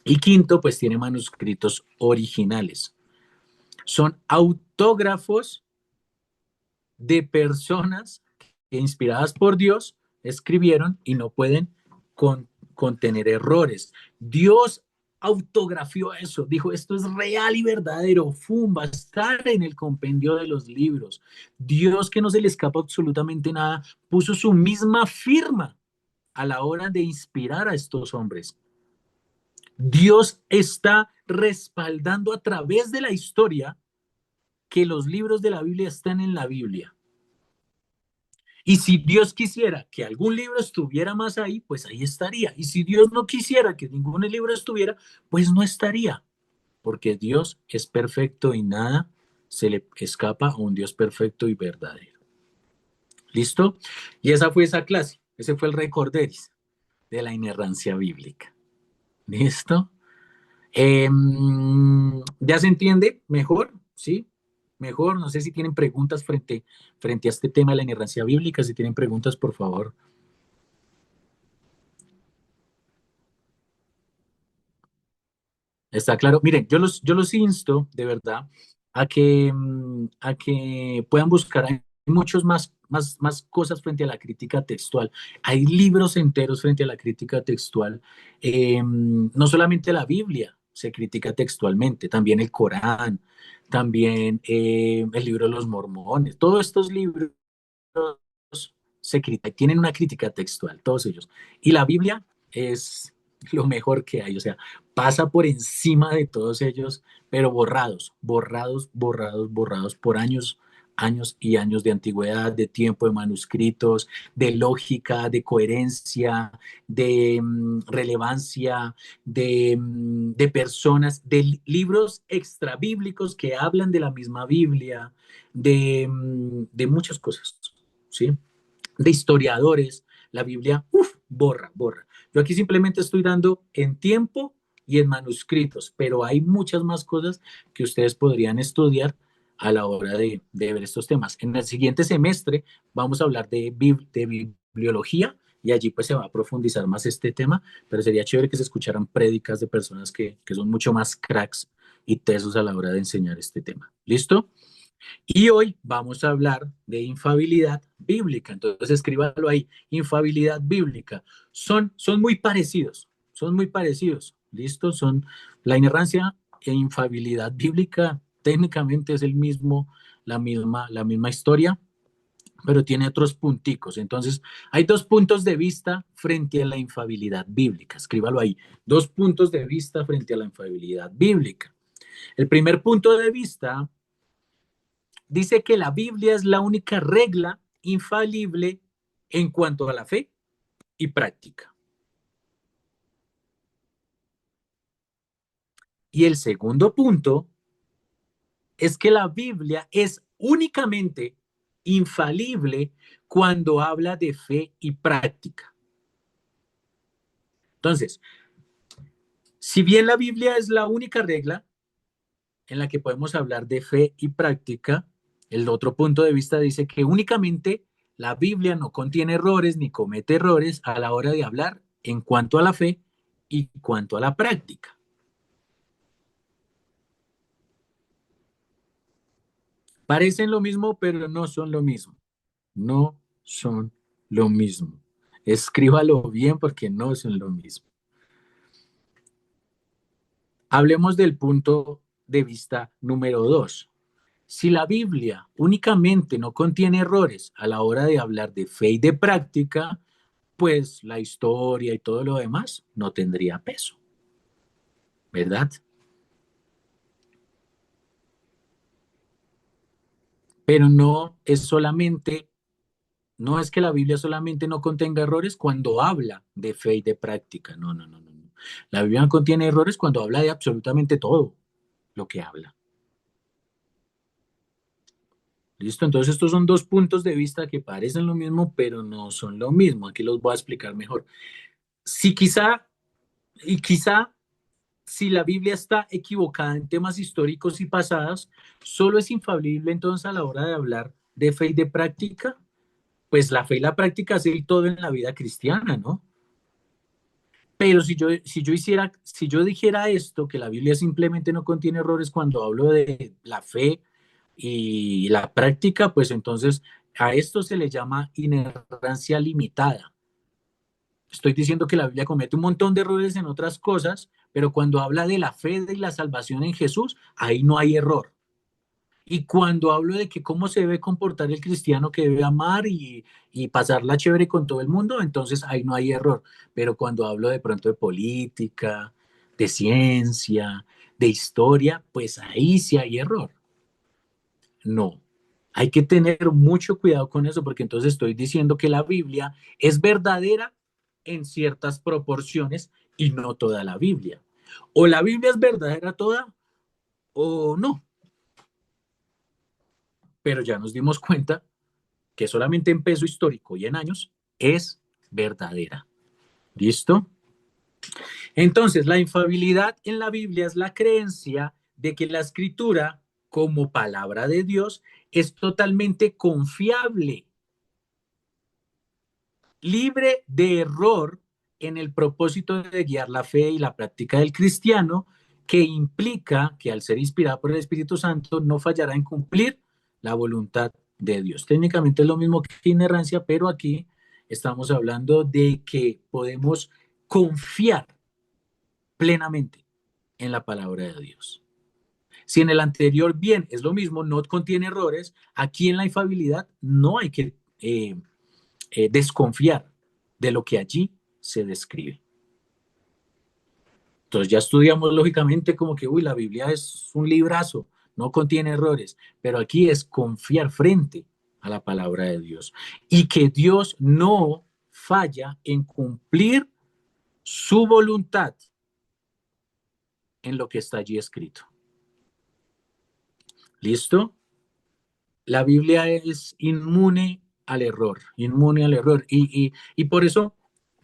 Y quinto, pues tiene manuscritos originales. Son autógrafos de personas que inspiradas por Dios escribieron y no pueden contener errores. Dios autografió eso, dijo, esto es real y verdadero, va a estar en el compendio de los libros. Dios, que no se le escapa absolutamente nada, puso su misma firma a la hora de inspirar a estos hombres. Dios está respaldando a través de la historia que los libros de la Biblia están en la Biblia. Y si Dios quisiera que algún libro estuviera más ahí, pues ahí estaría. Y si Dios no quisiera que ningún libro estuviera, pues no estaría. Porque Dios es perfecto y nada se le escapa a un Dios perfecto y verdadero. ¿Listo? Y esa fue esa clase. Ese fue el recorderis de la inerrancia bíblica. ¿Listo? ¿Ya se entiende mejor? ¿Sí? Mejor. No sé si tienen preguntas frente a este tema de la inerrancia bíblica. Si tienen preguntas, por favor. Está claro. Miren, yo los insto de verdad a que puedan buscar. Hay muchos más cosas frente a la crítica textual. Hay libros enteros frente a la crítica textual. No solamente la Biblia se critica textualmente, también el Corán, también el libro de los Mormones. Todos estos libros tienen una crítica textual, todos ellos. Y la Biblia es lo mejor que hay, o sea, pasa por encima de todos ellos, pero borrados, borrados, borrados, borrados por años, años y años de antigüedad, de tiempo, de manuscritos, de lógica, de coherencia, de relevancia, de personas, de libros extrabíblicos que hablan de la misma Biblia, de muchas cosas, ¿sí? De historiadores, la Biblia, borra, borra. Yo aquí simplemente estoy dando en tiempo y en manuscritos, pero hay muchas más cosas que ustedes podrían estudiar a la hora de ver estos temas. En el siguiente semestre vamos a hablar de bibliología y allí pues se va a profundizar más este tema, pero sería chévere que se escucharan prédicas de personas que son mucho más cracks y tesos a la hora de enseñar este tema. ¿Listo? Y hoy vamos a hablar de infabilidad bíblica. Entonces escríbalo ahí, infabilidad bíblica. Son muy parecidos, son muy parecidos. ¿Listo? Son la inerrancia e infabilidad bíblica técnicamente es la misma historia, pero tiene otros punticos. Entonces, hay dos puntos de vista frente a la infabilidad bíblica. Escríbalo ahí. Dos puntos de vista frente a la infabilidad bíblica. El primer punto de vista dice que la Biblia es la única regla infalible en cuanto a la fe y práctica. Y el segundo punto es que la Biblia es únicamente infalible cuando habla de fe y práctica. Entonces, si bien la Biblia es la única regla en la que podemos hablar de fe y práctica, el otro punto de vista dice que únicamente la Biblia no contiene errores ni comete errores a la hora de hablar en cuanto a la fe y cuanto a la práctica. Parecen lo mismo, pero no son lo mismo. No son lo mismo. Escríbalo bien porque no son lo mismo. Hablemos del punto de vista número 2. Si la Biblia únicamente no contiene errores a la hora de hablar de fe y de práctica, pues la historia y todo lo demás no tendría peso, ¿verdad? Pero no es solamente, No es que la Biblia solamente no contenga errores cuando habla de fe y de práctica. No, no, no, no, no. La Biblia no contiene errores cuando habla de absolutamente todo lo que habla. ¿Listo? Entonces estos son dos puntos de vista que parecen lo mismo, pero no son lo mismo. Aquí los voy a explicar mejor. Si quizá si la Biblia está equivocada en temas históricos y pasados, solo es infalible entonces a la hora de hablar de fe y de práctica, pues la fe y la práctica es el todo en la vida cristiana, ¿no? Pero si yo dijera esto, que la Biblia simplemente no contiene errores cuando hablo de la fe y la práctica, pues entonces a esto se le llama inerrancia limitada. Estoy diciendo que la Biblia comete un montón de errores en otras cosas, pero cuando habla de la fe y la salvación en Jesús, ahí no hay error. Y cuando hablo de que cómo se debe comportar el cristiano que debe amar y pasarla chévere con todo el mundo, entonces ahí no hay error. Pero cuando hablo de pronto de política, de ciencia, de historia, pues ahí sí hay error. No. Hay que tener mucho cuidado con eso porque entonces estoy diciendo que la Biblia es verdadera en ciertas proporciones y no toda la Biblia. O la Biblia es verdadera toda o no. Pero ya nos dimos cuenta que solamente en peso histórico y en años es verdadera. ¿Listo? Entonces, la infalibilidad en la Biblia es la creencia de que la escritura, como palabra de Dios, es totalmente confiable, libre de error en el propósito de guiar la fe y la práctica del cristiano, que implica que al ser inspirada por el Espíritu Santo no fallará en cumplir la voluntad de Dios. Técnicamente es lo mismo que inerrancia, pero aquí estamos hablando de que podemos confiar plenamente en la palabra de Dios. Si en el anterior bien es lo mismo, no contiene errores, aquí en la infalibilidad no hay que desconfiar de lo que allí se describe. Entonces ya estudiamos lógicamente como que, uy, la Biblia es un librazo, no contiene errores, pero aquí es confiar frente a la palabra de Dios y que Dios no falla en cumplir su voluntad en lo que está allí escrito. ¿Listo? La Biblia es inmune al error, inmune al error. Y por eso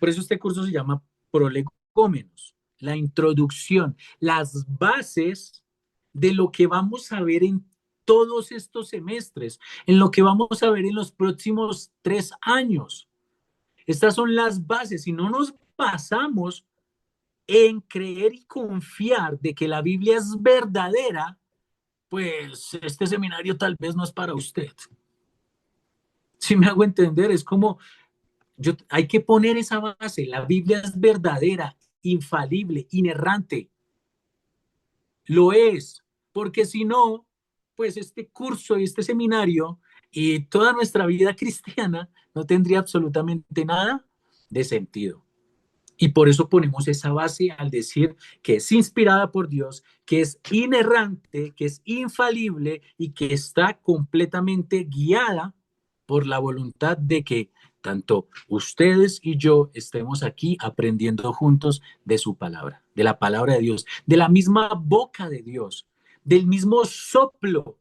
este curso se llama Prolegómenos, la introducción, las bases de lo que vamos a ver en todos estos semestres, en lo que vamos a ver en los próximos 3 años. Estas son las bases. Si no nos basamos en creer y confiar de que la Biblia es verdadera, pues este seminario tal vez no es para usted. Si me hago entender, es como, hay que poner esa base. La Biblia es verdadera, infalible, inerrante. Lo es, porque si no, pues este curso y este seminario y toda nuestra vida cristiana no tendría absolutamente nada de sentido. Y por eso ponemos esa base al decir que es inspirada por Dios, que es inerrante, que es infalible y que está completamente guiada por la voluntad de que tanto ustedes y yo estemos aquí aprendiendo juntos de su palabra, de la palabra de Dios, de la misma boca de Dios, del mismo soplo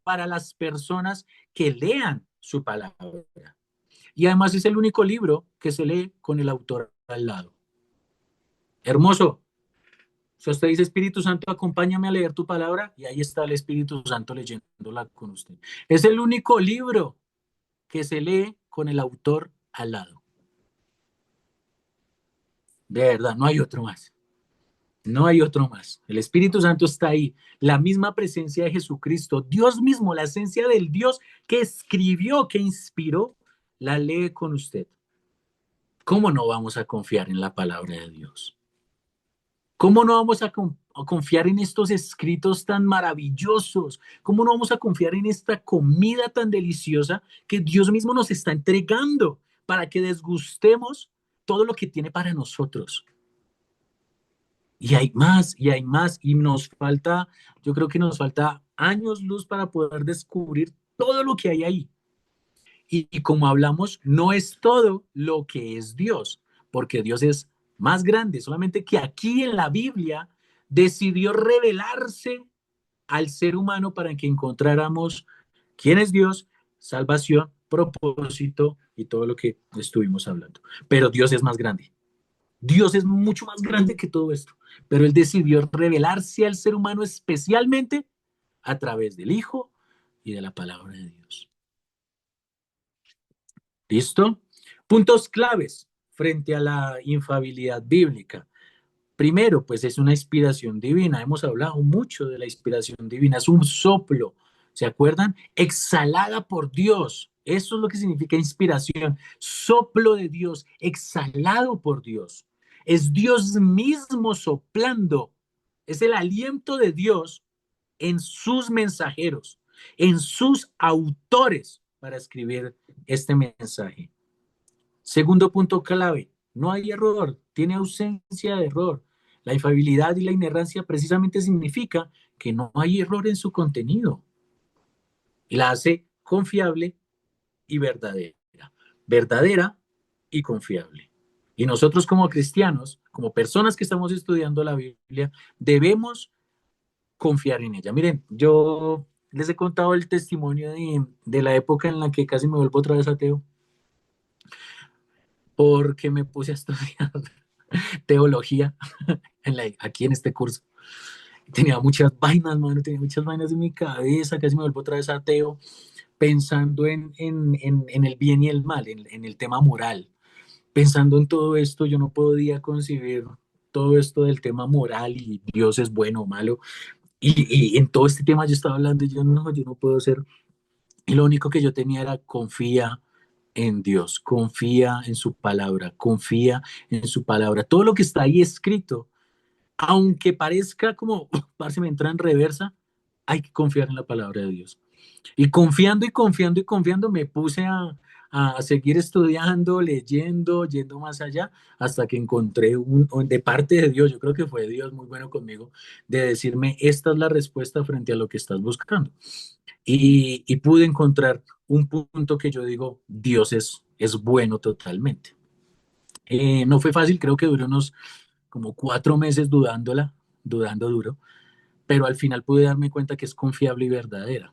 para las personas que lean su palabra. Y además es el único libro que se lee con el autor al lado. Hermoso. Si usted dice, Espíritu Santo, acompáñame a leer tu palabra, y ahí está el Espíritu Santo leyéndola con usted. Es el único libro que se lee con el autor al lado. De verdad, no hay otro más. No hay otro más. El Espíritu Santo está ahí. La misma presencia de Jesucristo, Dios mismo, la esencia del Dios que escribió, que inspiró, la lee con usted. ¿Cómo no vamos a confiar en la palabra de Dios? ¿Cómo no vamos a confiar en estos escritos tan maravillosos? ¿Cómo no vamos a confiar en esta comida tan deliciosa que Dios mismo nos está entregando para que desgustemos todo lo que tiene para nosotros? Y hay más, y hay más, y nos falta, yo creo que nos falta años luz para poder descubrir todo lo que hay ahí. y como hablamos, no es todo lo que es Dios, porque Dios es más grande, solamente que aquí en la Biblia decidió revelarse al ser humano para que encontráramos quién es Dios, salvación, propósito y todo lo que estuvimos hablando. Pero Dios es más grande. Dios es mucho más grande que todo esto, pero Él decidió revelarse al ser humano especialmente a través del Hijo y de la palabra de Dios. ¿Listo? Puntos claves frente a la infalibilidad bíblica. Primero, pues es una inspiración divina. Hemos hablado mucho de la inspiración divina. Es un soplo, ¿se acuerdan? Exhalada por Dios. Eso es lo que significa inspiración. Soplo de Dios, exhalado por Dios. Es Dios mismo soplando. Es el aliento de Dios en sus mensajeros, en sus autores para escribir este mensaje. Segundo punto clave, no hay error, tiene ausencia de error. La infalibilidad y la inerrancia precisamente significa que no hay error en su contenido y la hace confiable y verdadera. Verdadera y confiable. Y nosotros como cristianos, como personas que estamos estudiando la Biblia, debemos confiar en ella. Miren, yo les he contado el testimonio de la época en la que casi me vuelvo otra vez ateo, porque me puse a estudiar teología aquí en este curso. Tenía muchas vainas, mano, tenía muchas vainas en mi cabeza, casi me vuelvo otra vez ateo, pensando en el bien y el mal, en el tema moral. Pensando en todo esto, yo no podía concebir todo esto del tema moral y Dios es bueno o malo. Y en todo este tema yo estaba hablando y yo no puedo ser. Y lo único que yo tenía era confía en Dios, confía en su palabra, confía en su palabra. Todo lo que está ahí escrito, aunque parezca como, parce, me entra en reversa, hay que confiar en la palabra de Dios. Y confiando y confiando y confiando, me puse a seguir estudiando, leyendo, yendo más allá, hasta que encontré de parte de Dios, yo creo que fue Dios muy bueno conmigo, de decirme, esta es la respuesta frente a lo que estás buscando. Y pude encontrar un punto que yo digo, Dios es bueno totalmente. No fue fácil, creo que duró unos como 4 meses dudando duro, pero al final pude darme cuenta que es confiable y verdadera.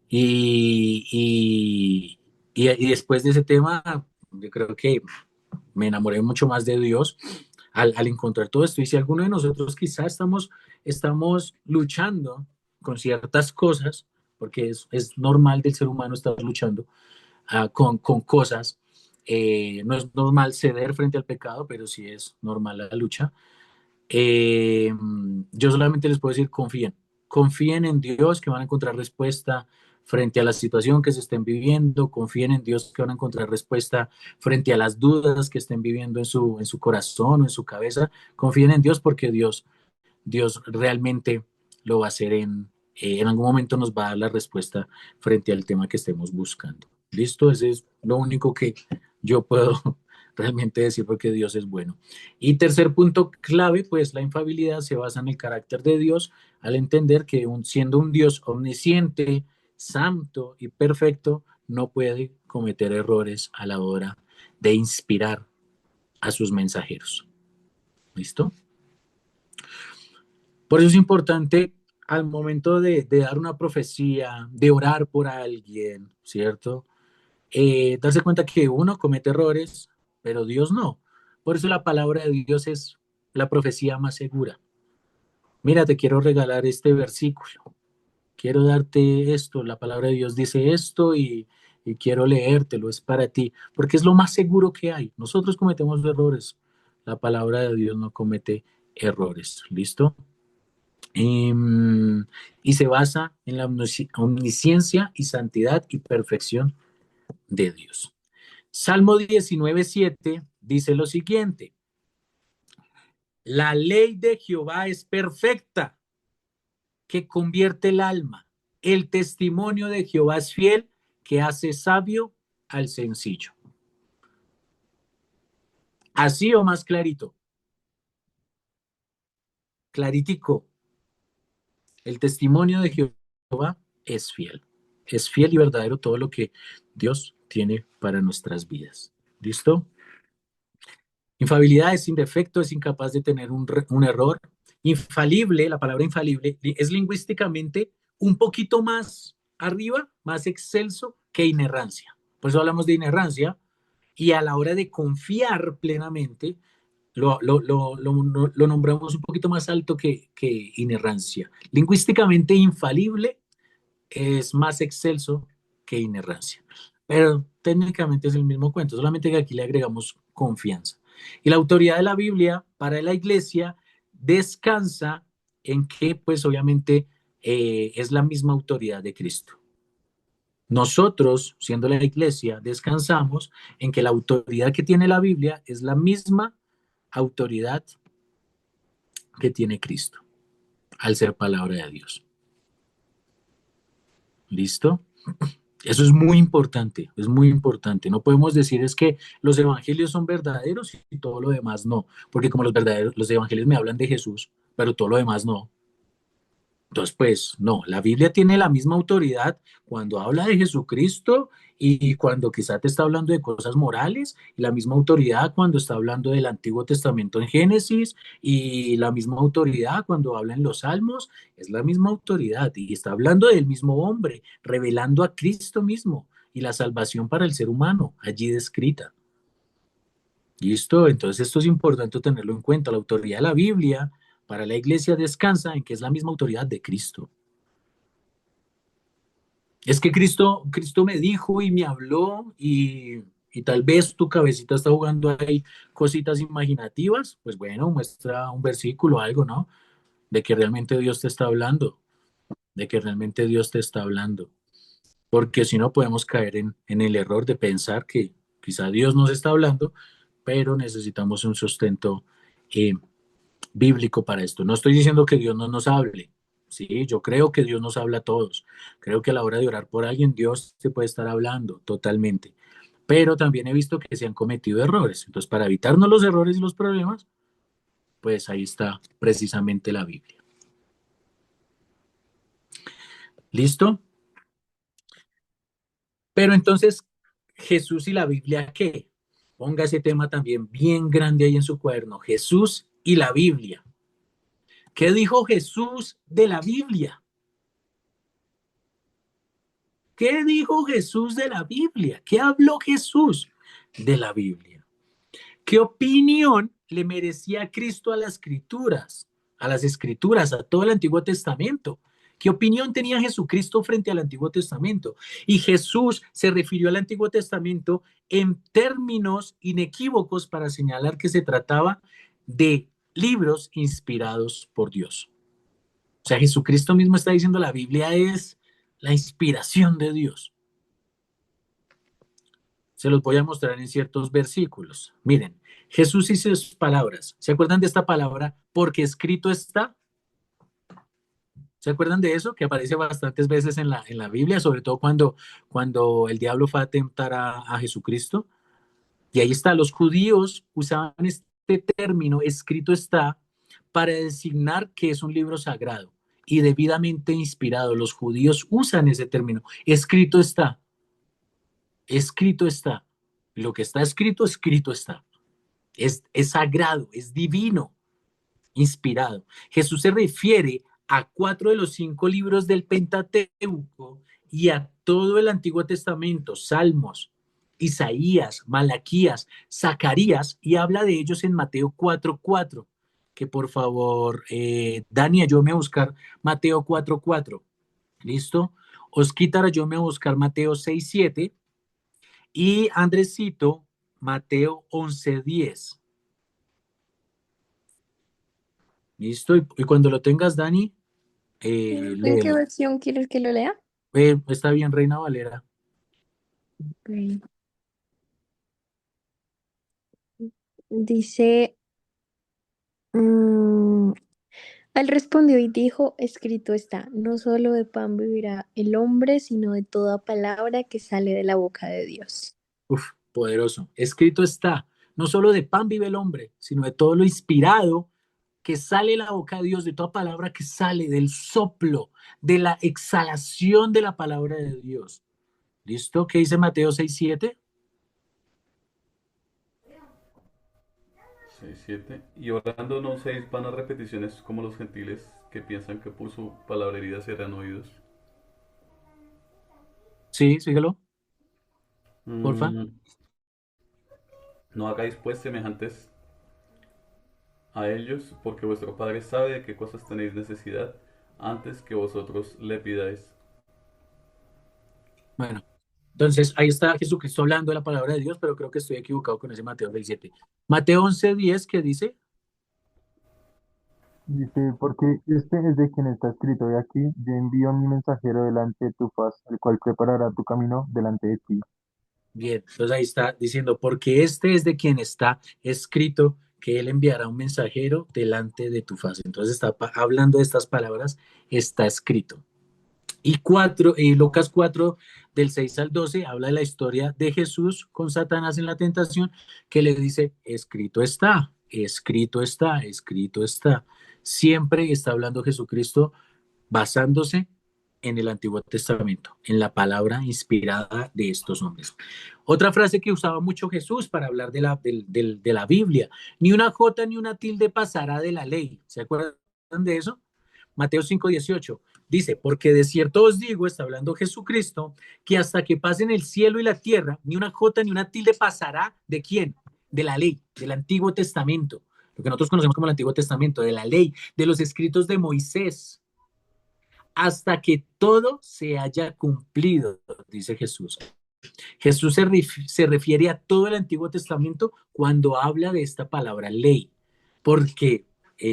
Y, y, y después de ese tema, yo creo que me enamoré mucho más de Dios al encontrar todo esto. Y si alguno de nosotros quizá estamos luchando con ciertas cosas, porque es normal del ser humano estar luchando con cosas, no es normal ceder frente al pecado, pero sí es normal la lucha. Yo solamente les puedo decir, confíen en Dios que van a encontrar respuesta frente a la situación que se estén viviendo, confíen en Dios que van a encontrar respuesta frente a las dudas que estén viviendo en su corazón o en su cabeza, confíen en Dios porque Dios realmente lo va a hacer en algún momento nos va a dar la respuesta frente al tema que estemos buscando. ¿Listo? Ese es lo único que yo puedo realmente decir porque Dios es bueno. Y tercer punto clave, pues la infalibilidad se basa en el carácter de Dios al entender que siendo un Dios omnisciente, santo y perfecto, no puede cometer errores a la hora de inspirar a sus mensajeros. ¿Listo? Por eso es importante al momento de dar una profecía, de orar por alguien, ¿cierto? Darse cuenta que uno comete errores, pero Dios no. Por eso la palabra de Dios es la profecía más segura. Mira, te quiero regalar este versículo. Quiero darte esto. La palabra de Dios dice esto y quiero leértelo. Es para ti, porque es lo más seguro que hay. Nosotros cometemos errores. La palabra de Dios no comete errores. ¿Listo? Y se basa en la omnisciencia y santidad y perfección de Dios. Salmo 19:7 dice lo siguiente: la ley de Jehová es perfecta, que convierte el alma. El testimonio de Jehová es fiel, que hace sabio al sencillo. Así o más clarito, claritico. El testimonio de Jehová es fiel. Es fiel y verdadero todo lo que Dios tiene para nuestras vidas. ¿Listo? Infalibilidad es sin defecto, es incapaz de tener un error. Infalible, la palabra infalible, es lingüísticamente un poquito más arriba, más excelso que inerrancia. Por eso hablamos de inerrancia y a la hora de confiar plenamente, lo nombramos un poquito más alto que inerrancia. Lingüísticamente infalible es más excelso que inerrancia. Pero técnicamente es el mismo cuento, solamente que aquí le agregamos confianza. Y la autoridad de la Biblia para la iglesia descansa en que, pues obviamente, es la misma autoridad de Cristo. Nosotros, siendo la iglesia, descansamos en que la autoridad que tiene la Biblia es la misma autoridad que tiene Cristo, al ser palabra de Dios. ¿Listo? Eso es muy importante, es muy importante. No podemos decir es que los evangelios son verdaderos y todo lo demás no, porque como los evangelios me hablan de Jesús, pero todo lo demás no. Entonces, pues no, la Biblia tiene la misma autoridad cuando habla de Jesucristo y cuando quizá te está hablando de cosas morales, y la misma autoridad cuando está hablando del Antiguo Testamento en Génesis, y la misma autoridad cuando habla en los Salmos, es la misma autoridad y está hablando del mismo hombre, revelando a Cristo mismo y la salvación para el ser humano allí descrita. ¿Listo? Entonces esto es importante tenerlo en cuenta. La autoridad de la Biblia para la iglesia descansa en que es la misma autoridad de Cristo. Es que Cristo me dijo y me habló y tal vez tu cabecita está jugando ahí cositas imaginativas, pues bueno, muestra un versículo, algo, ¿no? De que realmente Dios te está hablando, de que realmente Dios te está hablando. Porque si no podemos caer en el error de pensar que quizá Dios nos está hablando, pero necesitamos un sustento eh, bíblico para esto. No estoy diciendo que Dios no nos hable. Sí, yo creo que Dios nos habla a todos. Creo que a la hora de orar por alguien, Dios se puede estar hablando totalmente. Pero también he visto que se han cometido errores. Entonces, para evitarnos los errores y los problemas, pues ahí está precisamente la Biblia. ¿Listo? Pero entonces, Jesús y la Biblia, ¿qué? Ponga ese tema también bien grande ahí en su cuaderno. Jesús y la Biblia. ¿Qué dijo Jesús de la Biblia? ¿Qué dijo Jesús de la Biblia? ¿Qué habló Jesús de la Biblia? ¿Qué opinión le merecía a Cristo a las escrituras, a todo el Antiguo Testamento? ¿Qué opinión tenía Jesucristo frente al Antiguo Testamento? Y Jesús se refirió al Antiguo Testamento en términos inequívocos para señalar que se trataba de libros inspirados por Dios. O sea, Jesucristo mismo está diciendo la Biblia es la inspiración de Dios. Se los voy a mostrar en ciertos versículos. Miren, Jesús hizo sus palabras. ¿Se acuerdan de esta palabra? Porque escrito está. ¿Se acuerdan de eso? Que aparece bastantes veces en la Biblia, sobre todo cuando el diablo fue a tentar a Jesucristo. Y ahí está, los judíos usaban este término, escrito está, para designar que es un libro sagrado y debidamente inspirado. Los judíos usan ese término, escrito está. Escrito está. Lo que está escrito, escrito está. Es sagrado, es divino, inspirado. Jesús se refiere a 4 de los 5 libros del Pentateuco y a todo el Antiguo Testamento, Salmos, Isaías, Malaquías, Zacarías, y habla de ellos en Mateo 4:4. Que por favor, Dani, ayúdame a buscar Mateo 4:4. ¿Listo? Osquitar, ayúdame a buscar Mateo 6:7. Y Andresito, Mateo 11:10. ¿Listo? Y cuando lo tengas, Dani, ¿En qué léelo. versión quieres que lo lea? Está bien, Reina Valera. Ok. Dice, mm, él respondió y dijo, escrito está, no solo de pan vivirá el hombre, sino de toda palabra que sale de la boca de Dios. Uf, poderoso. Escrito está, no solo de pan vive el hombre, sino de todo lo inspirado que sale de la boca de Dios, de toda palabra que sale, del soplo, de la exhalación de la palabra de Dios. ¿Listo? ¿Qué dice Mateo 6:7? 6, 7. Y orando no uséis vanas repeticiones como los gentiles que piensan que por su palabrería serán oídos. Sí, síguelo, porfa. Mm, no hagáis pues semejantes a ellos, porque vuestro Padre sabe de qué cosas tenéis necesidad antes que vosotros le pidáis. Bueno, entonces ahí está Jesucristo hablando de la palabra de Dios, pero creo que estoy equivocado con ese Mateo 6:7. Mateo 11:10, ¿qué dice? Dice, porque este es de quien está escrito, y aquí yo envío a mi mensajero delante de tu faz, el cual preparará tu camino delante de ti. Bien, entonces ahí está diciendo, porque este es de quien está escrito que él enviará un mensajero delante de tu faz. Entonces está hablando de estas palabras, está escrito. Y Lucas 4, del 6 al 12, habla de la historia de Jesús con Satanás en la tentación, que le dice, escrito está, escrito está, escrito está. Siempre está hablando Jesucristo basándose en el Antiguo Testamento, en la palabra inspirada de estos hombres. Otra frase que usaba mucho Jesús para hablar de la Biblia, ni una jota ni una tilde pasará de la ley. ¿Se acuerdan de eso? Mateo 5:18 dice, porque de cierto os digo, está hablando Jesucristo, que hasta que pasen el cielo y la tierra, ni una jota ni una tilde pasará ¿de quién? De la ley, del Antiguo Testamento, lo que nosotros conocemos como el Antiguo Testamento, de la ley, de los escritos de Moisés, hasta que todo se haya cumplido, dice Jesús. Jesús se refiere a todo el Antiguo Testamento cuando habla de esta palabra ley, porque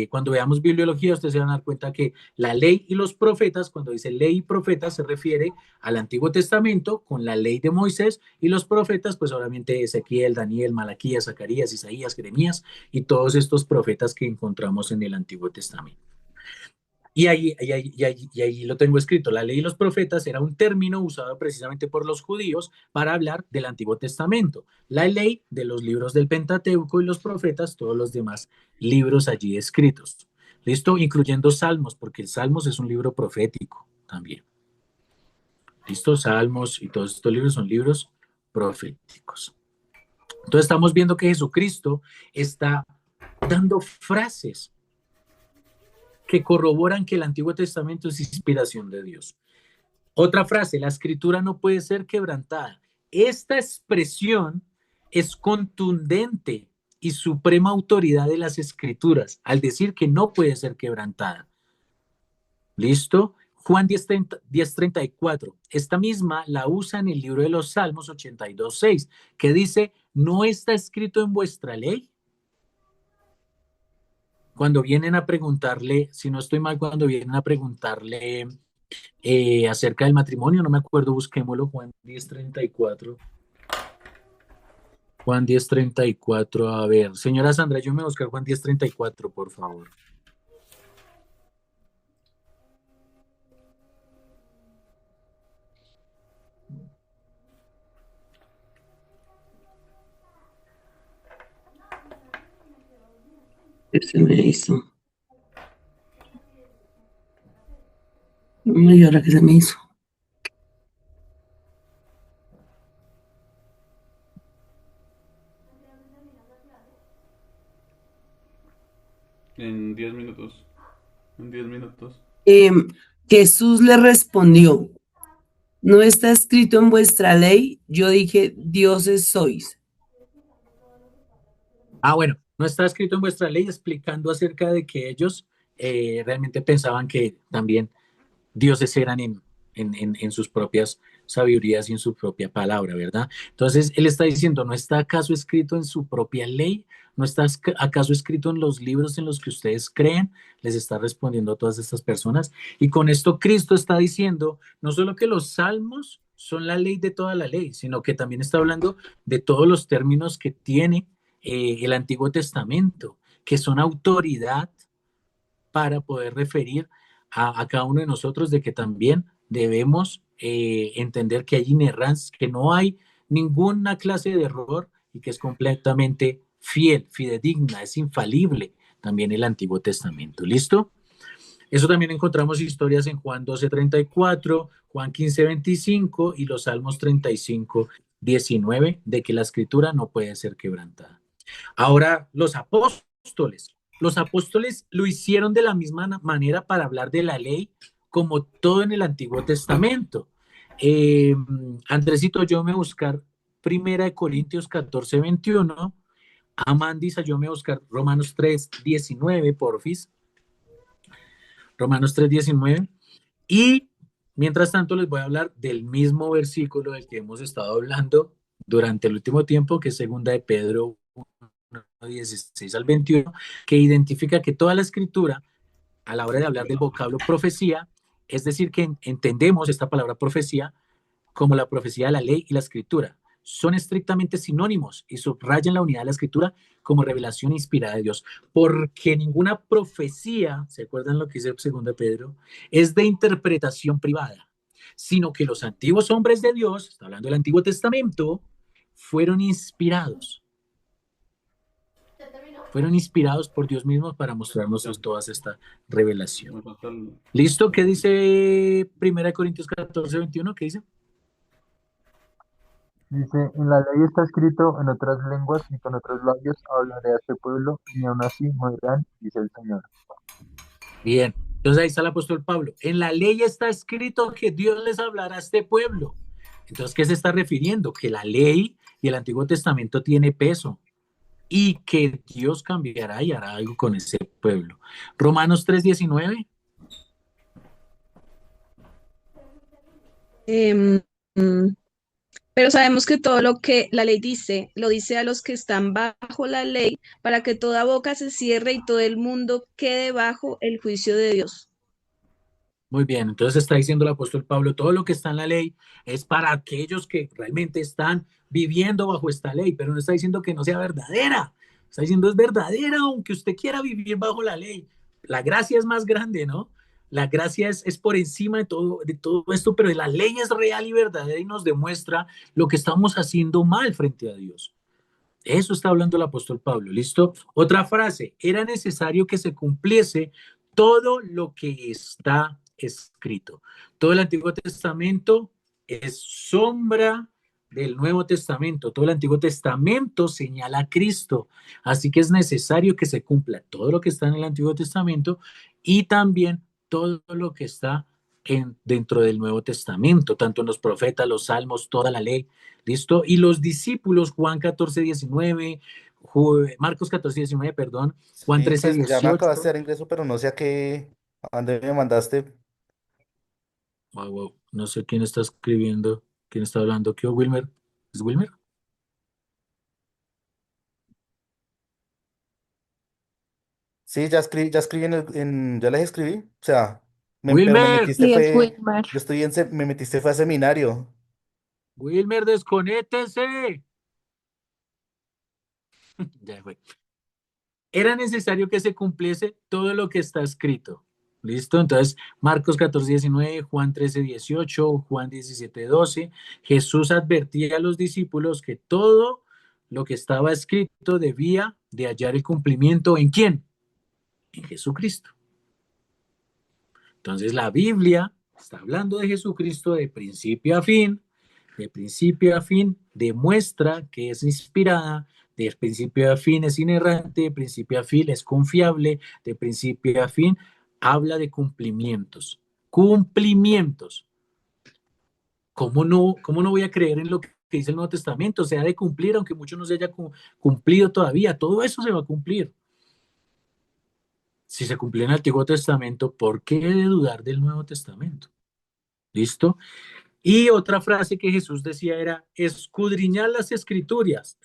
cuando veamos bibliología, ustedes se van a dar cuenta que la ley y los profetas, cuando dice ley y profetas, se refiere al Antiguo Testamento con la ley de Moisés, y los profetas, pues obviamente Ezequiel, Daniel, Malaquías, Zacarías, Isaías, Jeremías y todos estos profetas que encontramos en el Antiguo Testamento. Y ahí lo tengo escrito. La ley y los profetas era un término usado precisamente por los judíos para hablar del Antiguo Testamento. La ley de los libros del Pentateuco y los profetas, todos los demás libros allí escritos. ¿Listo? Incluyendo Salmos, porque Salmos es un libro profético también. ¿Listo? Salmos y todos estos libros son libros proféticos. Entonces estamos viendo que Jesucristo está dando frases que corroboran que el Antiguo Testamento es inspiración de Dios. Otra frase, la escritura no puede ser quebrantada. Esta expresión es contundente y suprema autoridad de las escrituras al decir que no puede ser quebrantada. ¿Listo? Juan 10:34. Esta misma la usa en el libro de los Salmos 82:6, que dice, ¿no está escrito en vuestra ley? Cuando vienen a preguntarle, si no estoy mal, cuando vienen a preguntarle acerca del matrimonio, no me acuerdo, busquémoslo, Juan 10:34. Juan 10:34, a ver, señora Sandra, yo me voy a buscar Juan 10:34, por favor. ¿Qué se me hizo? ¿Y ahora qué se me hizo? En 10 minutos. En 10 minutos. Jesús le respondió, ¿no está escrito en vuestra ley? Yo dije, dioses sois. Bueno, no está escrito en vuestra ley explicando acerca de que ellos realmente pensaban que también dioses eran en sus propias sabidurías y en su propia palabra, ¿verdad? Entonces, él está diciendo, ¿no está acaso escrito en su propia ley? ¿No está acaso escrito en los libros en los que ustedes creen? Les está respondiendo a todas estas personas. Y con esto Cristo está diciendo, no solo que los salmos son la ley de toda la ley, sino que también está hablando de todos los términos que tiene el Antiguo Testamento, que son autoridad para poder referir a cada uno de nosotros de que también debemos entender que hay inerrancia, que no hay ninguna clase de error y que es completamente fiel, fidedigna, es infalible también el Antiguo Testamento. ¿Listo? Eso también encontramos historias en Juan 12:34, Juan 15:25 y los Salmos 35:19, de que la escritura no puede ser quebrantada. Ahora, los apóstoles lo hicieron de la misma manera para hablar de la ley, como todo en el Antiguo Testamento. Eh, Andresito, yo me voy a buscar 1 Corintios 14:21. Amandis, yo me voy a buscar Romanos 3:19, porfis. Romanos 3:19. Y mientras tanto les voy a hablar del mismo versículo del que hemos estado hablando durante el último tiempo, que es 2 de Pedro 1:16 al 21, que identifica que toda la escritura, a la hora de hablar del vocablo profecía, es decir, que entendemos esta palabra profecía como la profecía de la ley y la escritura. Son estrictamente sinónimos y subrayan la unidad de la escritura como revelación inspirada de Dios, porque ninguna profecía, ¿se acuerdan lo que dice 2 Pedro? Es de interpretación privada, sino que los antiguos hombres de Dios, está hablando del Antiguo Testamento, fueron inspirados por Dios mismo para mostrarnos toda esta revelación. Me falta el- ¿Listo? ¿Qué dice 1 Corintios 14:21? ¿Qué dice? Dice, en la ley está escrito, en otras lenguas y con otros labios hablaré a este pueblo, y aún así morirán, dice el Señor. Bien, entonces ahí está el apóstol Pablo. En la ley está escrito que Dios les hablará a este pueblo. Entonces, ¿qué se está refiriendo? Que la ley y el Antiguo Testamento tiene peso y que Dios cambiará y hará algo con ese pueblo. Romanos 3:19. Em, mm, pero sabemos que todo lo que la ley dice, lo dice a los que están bajo la ley, para que toda boca se cierre y todo el mundo quede bajo el juicio de Dios. Muy bien, entonces está diciendo el apóstol Pablo, todo lo que está en la ley es para aquellos que realmente están viviendo bajo esta ley, pero no está diciendo que no sea verdadera, está diciendo es verdadera aunque usted quiera vivir bajo la ley. La gracia es más grande, ¿no? La gracia es por encima de todo esto, pero la ley es real y verdadera y nos demuestra lo que estamos haciendo mal frente a Dios. Eso está hablando el apóstol Pablo, ¿listo? Otra frase, era necesario que se cumpliese todo lo que está escrito. Todo el Antiguo Testamento es sombra del Nuevo Testamento. Todo el Antiguo Testamento señala a Cristo. Así que es necesario que se cumpla todo lo que está en el Antiguo Testamento y también todo lo que está dentro del Nuevo Testamento, tanto en los profetas, los salmos, toda la ley. ¿Listo? Y los discípulos, Juan 14:19, Marcos 14:19, perdón, Juan Sí, pues ya me 13:18. acabaste de dar ingreso, pero no sé a dónde me mandaste. Wow, wow, no sé quién está escribiendo, quién está hablando. ¿Qué, Wilmer? ¿Es Wilmer? Sí, ya escribí ya les escribí. O sea, pero me Wilmer, metiste Sí, es fue, Wilmar. yo estoy me metiste fue a seminario. Wilmer, desconéctese. Ya fue. Era necesario que se cumpliese todo lo que está escrito. ¿Listo? Entonces, Marcos 14:19, Juan 13:18, Juan 17:12, Jesús advertía a los discípulos que todo lo que estaba escrito debía de hallar el cumplimiento ¿en quién? En Jesucristo. Entonces, la Biblia está hablando de Jesucristo de principio a fin, demuestra que es inspirada, de principio a fin es inerrante, de principio a fin es confiable, de principio a fin habla de cumplimientos. Cumplimientos. Cómo no voy a creer en lo que dice el Nuevo Testamento? Se ha de cumplir, aunque mucho no se haya cumplido todavía. Todo eso se va a cumplir. Si se cumplió en el Antiguo Testamento, ¿por qué he de dudar del Nuevo Testamento? ¿Listo? Y otra frase que Jesús decía era, escudriñad las escrituras,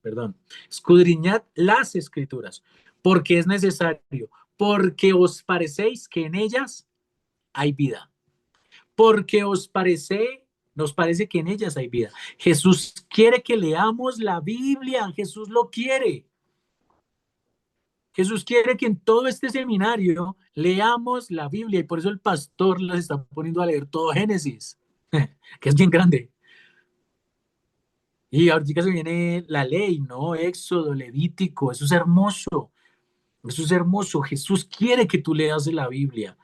perdón, escudriñad las escrituras, porque es necesario, porque os parecéis que en ellas hay vida, porque nos parece que en ellas hay vida. Jesús quiere que leamos la Biblia, Jesús lo quiere. Jesús quiere que en todo este seminario leamos la Biblia y por eso el pastor las está poniendo a leer todo Génesis, que es bien grande. Y ahorita se viene la ley, ¿no? Éxodo, Levítico, eso es hermoso. Eso es hermoso. Jesús quiere que tú leas la Biblia,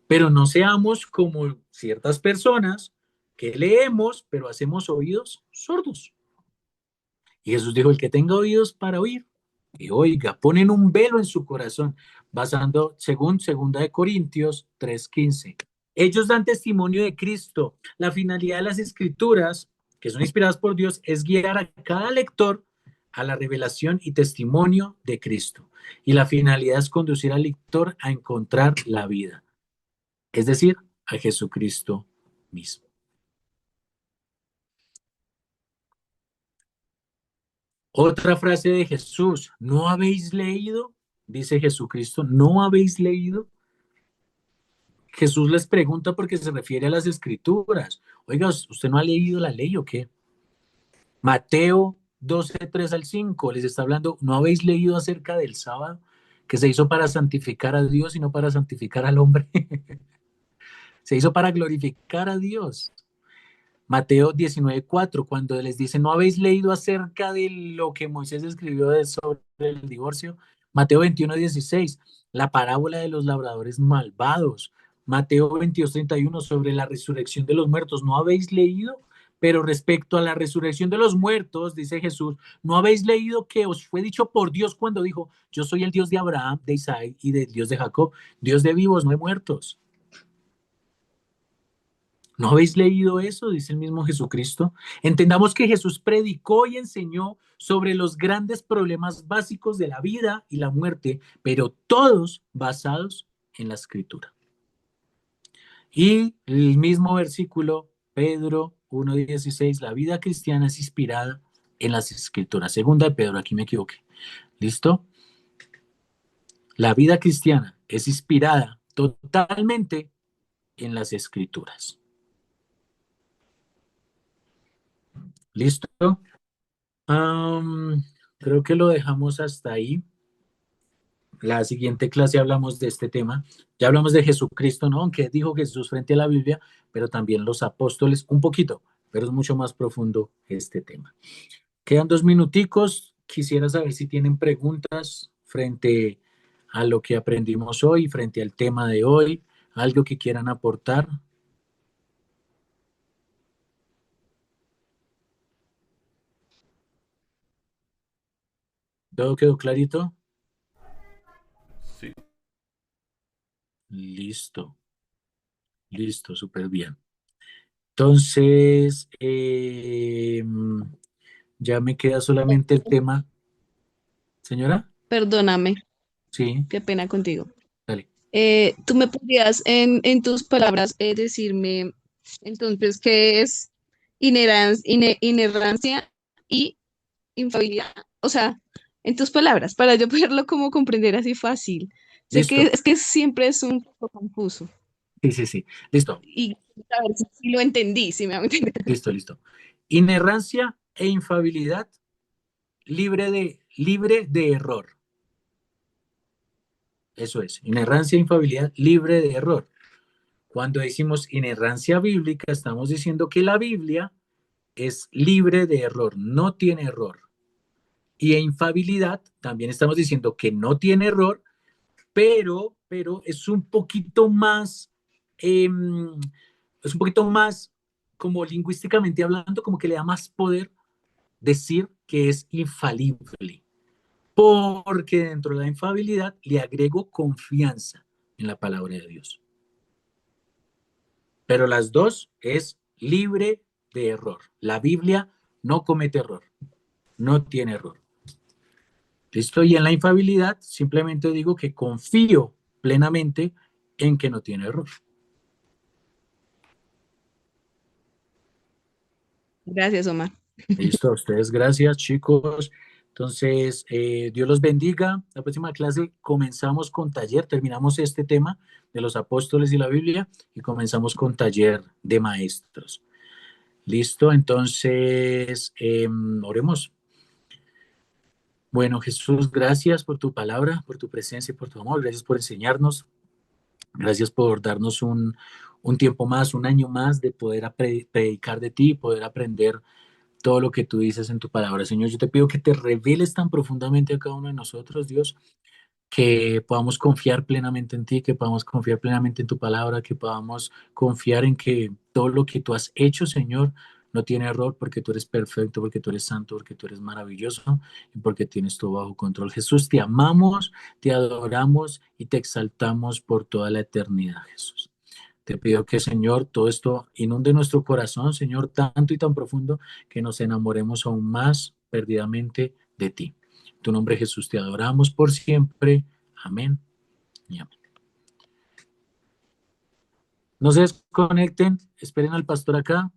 pero no seamos como ciertas personas que leemos, pero hacemos oídos sordos. Y Jesús dijo, el que tenga oídos para oír, que oiga, ponen un velo en su corazón, basando según 2 Corintios 3:15. Ellos dan testimonio de Cristo. La finalidad de las escrituras, que son inspiradas por Dios, es guiar a cada lector a la revelación y testimonio de Cristo. Y la finalidad es conducir al lector a encontrar la vida, es decir, a Jesucristo mismo. Otra frase de Jesús, ¿no habéis leído? Dice Jesucristo, ¿no habéis leído? Jesús les pregunta porque se refiere a las escrituras. Oiga, ¿usted no ha leído la ley o qué? Mateo 12:3 al 5 les está hablando, ¿no habéis leído acerca del sábado? Que se hizo para santificar a Dios y no para santificar al hombre. Se hizo para glorificar a Dios. Mateo 19:4, cuando les dice, ¿no habéis leído acerca de lo que Moisés escribió sobre el divorcio? Mateo 21:16, la parábola de los labradores malvados. Mateo 22:31, sobre la resurrección de los muertos. ¿No habéis leído? Pero respecto a la resurrección de los muertos, dice Jesús, ¿no habéis leído que os fue dicho por Dios cuando dijo, yo soy el Dios de Abraham, de Isaac y del Dios de Jacob, Dios de vivos, no de muertos? ¿No habéis leído eso? Dice el mismo Jesucristo. Entendamos que Jesús predicó y enseñó sobre los grandes problemas básicos de la vida y la muerte, pero todos basados en la Escritura. Y el mismo versículo, Pedro 1:16, la vida cristiana es inspirada en las Escrituras. Segunda de Pedro, aquí me equivoqué. ¿Listo? La vida cristiana es inspirada totalmente en las Escrituras. ¿Listo? Creo que lo dejamos hasta ahí. La siguiente clase hablamos de este tema. Ya hablamos de Jesucristo, ¿no? Aunque dijo Jesús frente a la Biblia, pero también los apóstoles, un poquito, pero es mucho más profundo este tema. Quedan 2 minuticos. Quisiera saber si tienen preguntas frente a lo que aprendimos hoy, frente al tema de hoy, algo que quieran aportar. ¿Todo quedó clarito? Sí. Listo, listo, súper bien. Entonces, ya me queda solamente el tema. Señora, Perdóname, sí, qué pena contigo. dale. ¿Tú me podrías en tus palabras decirme entonces qué es inerrancia y infabilidad? O sea, en tus palabras, para yo poderlo como comprender así fácil. Sé que Listo. es que siempre es un poco confuso Sí, sí, sí. Listo, y a ver si lo entendí, si me hago entender. listo, listo. Inerrancia e infabilidad libre de error. Eso es, inerrancia e infabilidad libre de error. Cuando decimos inerrancia bíblica, estamos diciendo que la Biblia es libre de error, no tiene error. Y infabilidad, también estamos diciendo que no tiene error, pero es un poquito más, como lingüísticamente hablando, como que le da más poder decir que es infalible, porque dentro de la infabilidad le agrego confianza en la palabra de Dios. Pero las dos es libre de error. La Biblia no comete error, no tiene error. ¿Listo? Y en la infabilidad simplemente digo que confío plenamente en que no tiene error. Gracias, Omar. Listo, a ustedes gracias, chicos. Entonces, Dios los bendiga. La próxima clase comenzamos con taller, terminamos este tema de los apóstoles y la Biblia y comenzamos con taller de maestros. Listo, entonces, oremos. Bueno, Jesús, gracias por tu palabra, por tu presencia y por tu amor. Gracias por enseñarnos. Gracias por darnos un tiempo más, un año más de poder predicar de ti, poder aprender todo lo que tú dices en tu palabra. Señor, yo te pido que te reveles tan profundamente a cada uno de nosotros, Dios, que podamos confiar plenamente en ti, que podamos confiar plenamente en tu palabra, que podamos confiar en que todo lo que tú has hecho, Señor, no tiene error porque tú eres perfecto, porque tú eres santo, porque tú eres maravilloso y porque tienes todo bajo control. Jesús, te amamos, te adoramos y te exaltamos por toda la eternidad, Jesús. Te pido que, Señor, todo esto inunde nuestro corazón, Señor, tanto y tan profundo que nos enamoremos aún más perdidamente de ti. En tu nombre, Jesús, te adoramos por siempre. Amén y amén. No se desconecten, esperen al pastor acá.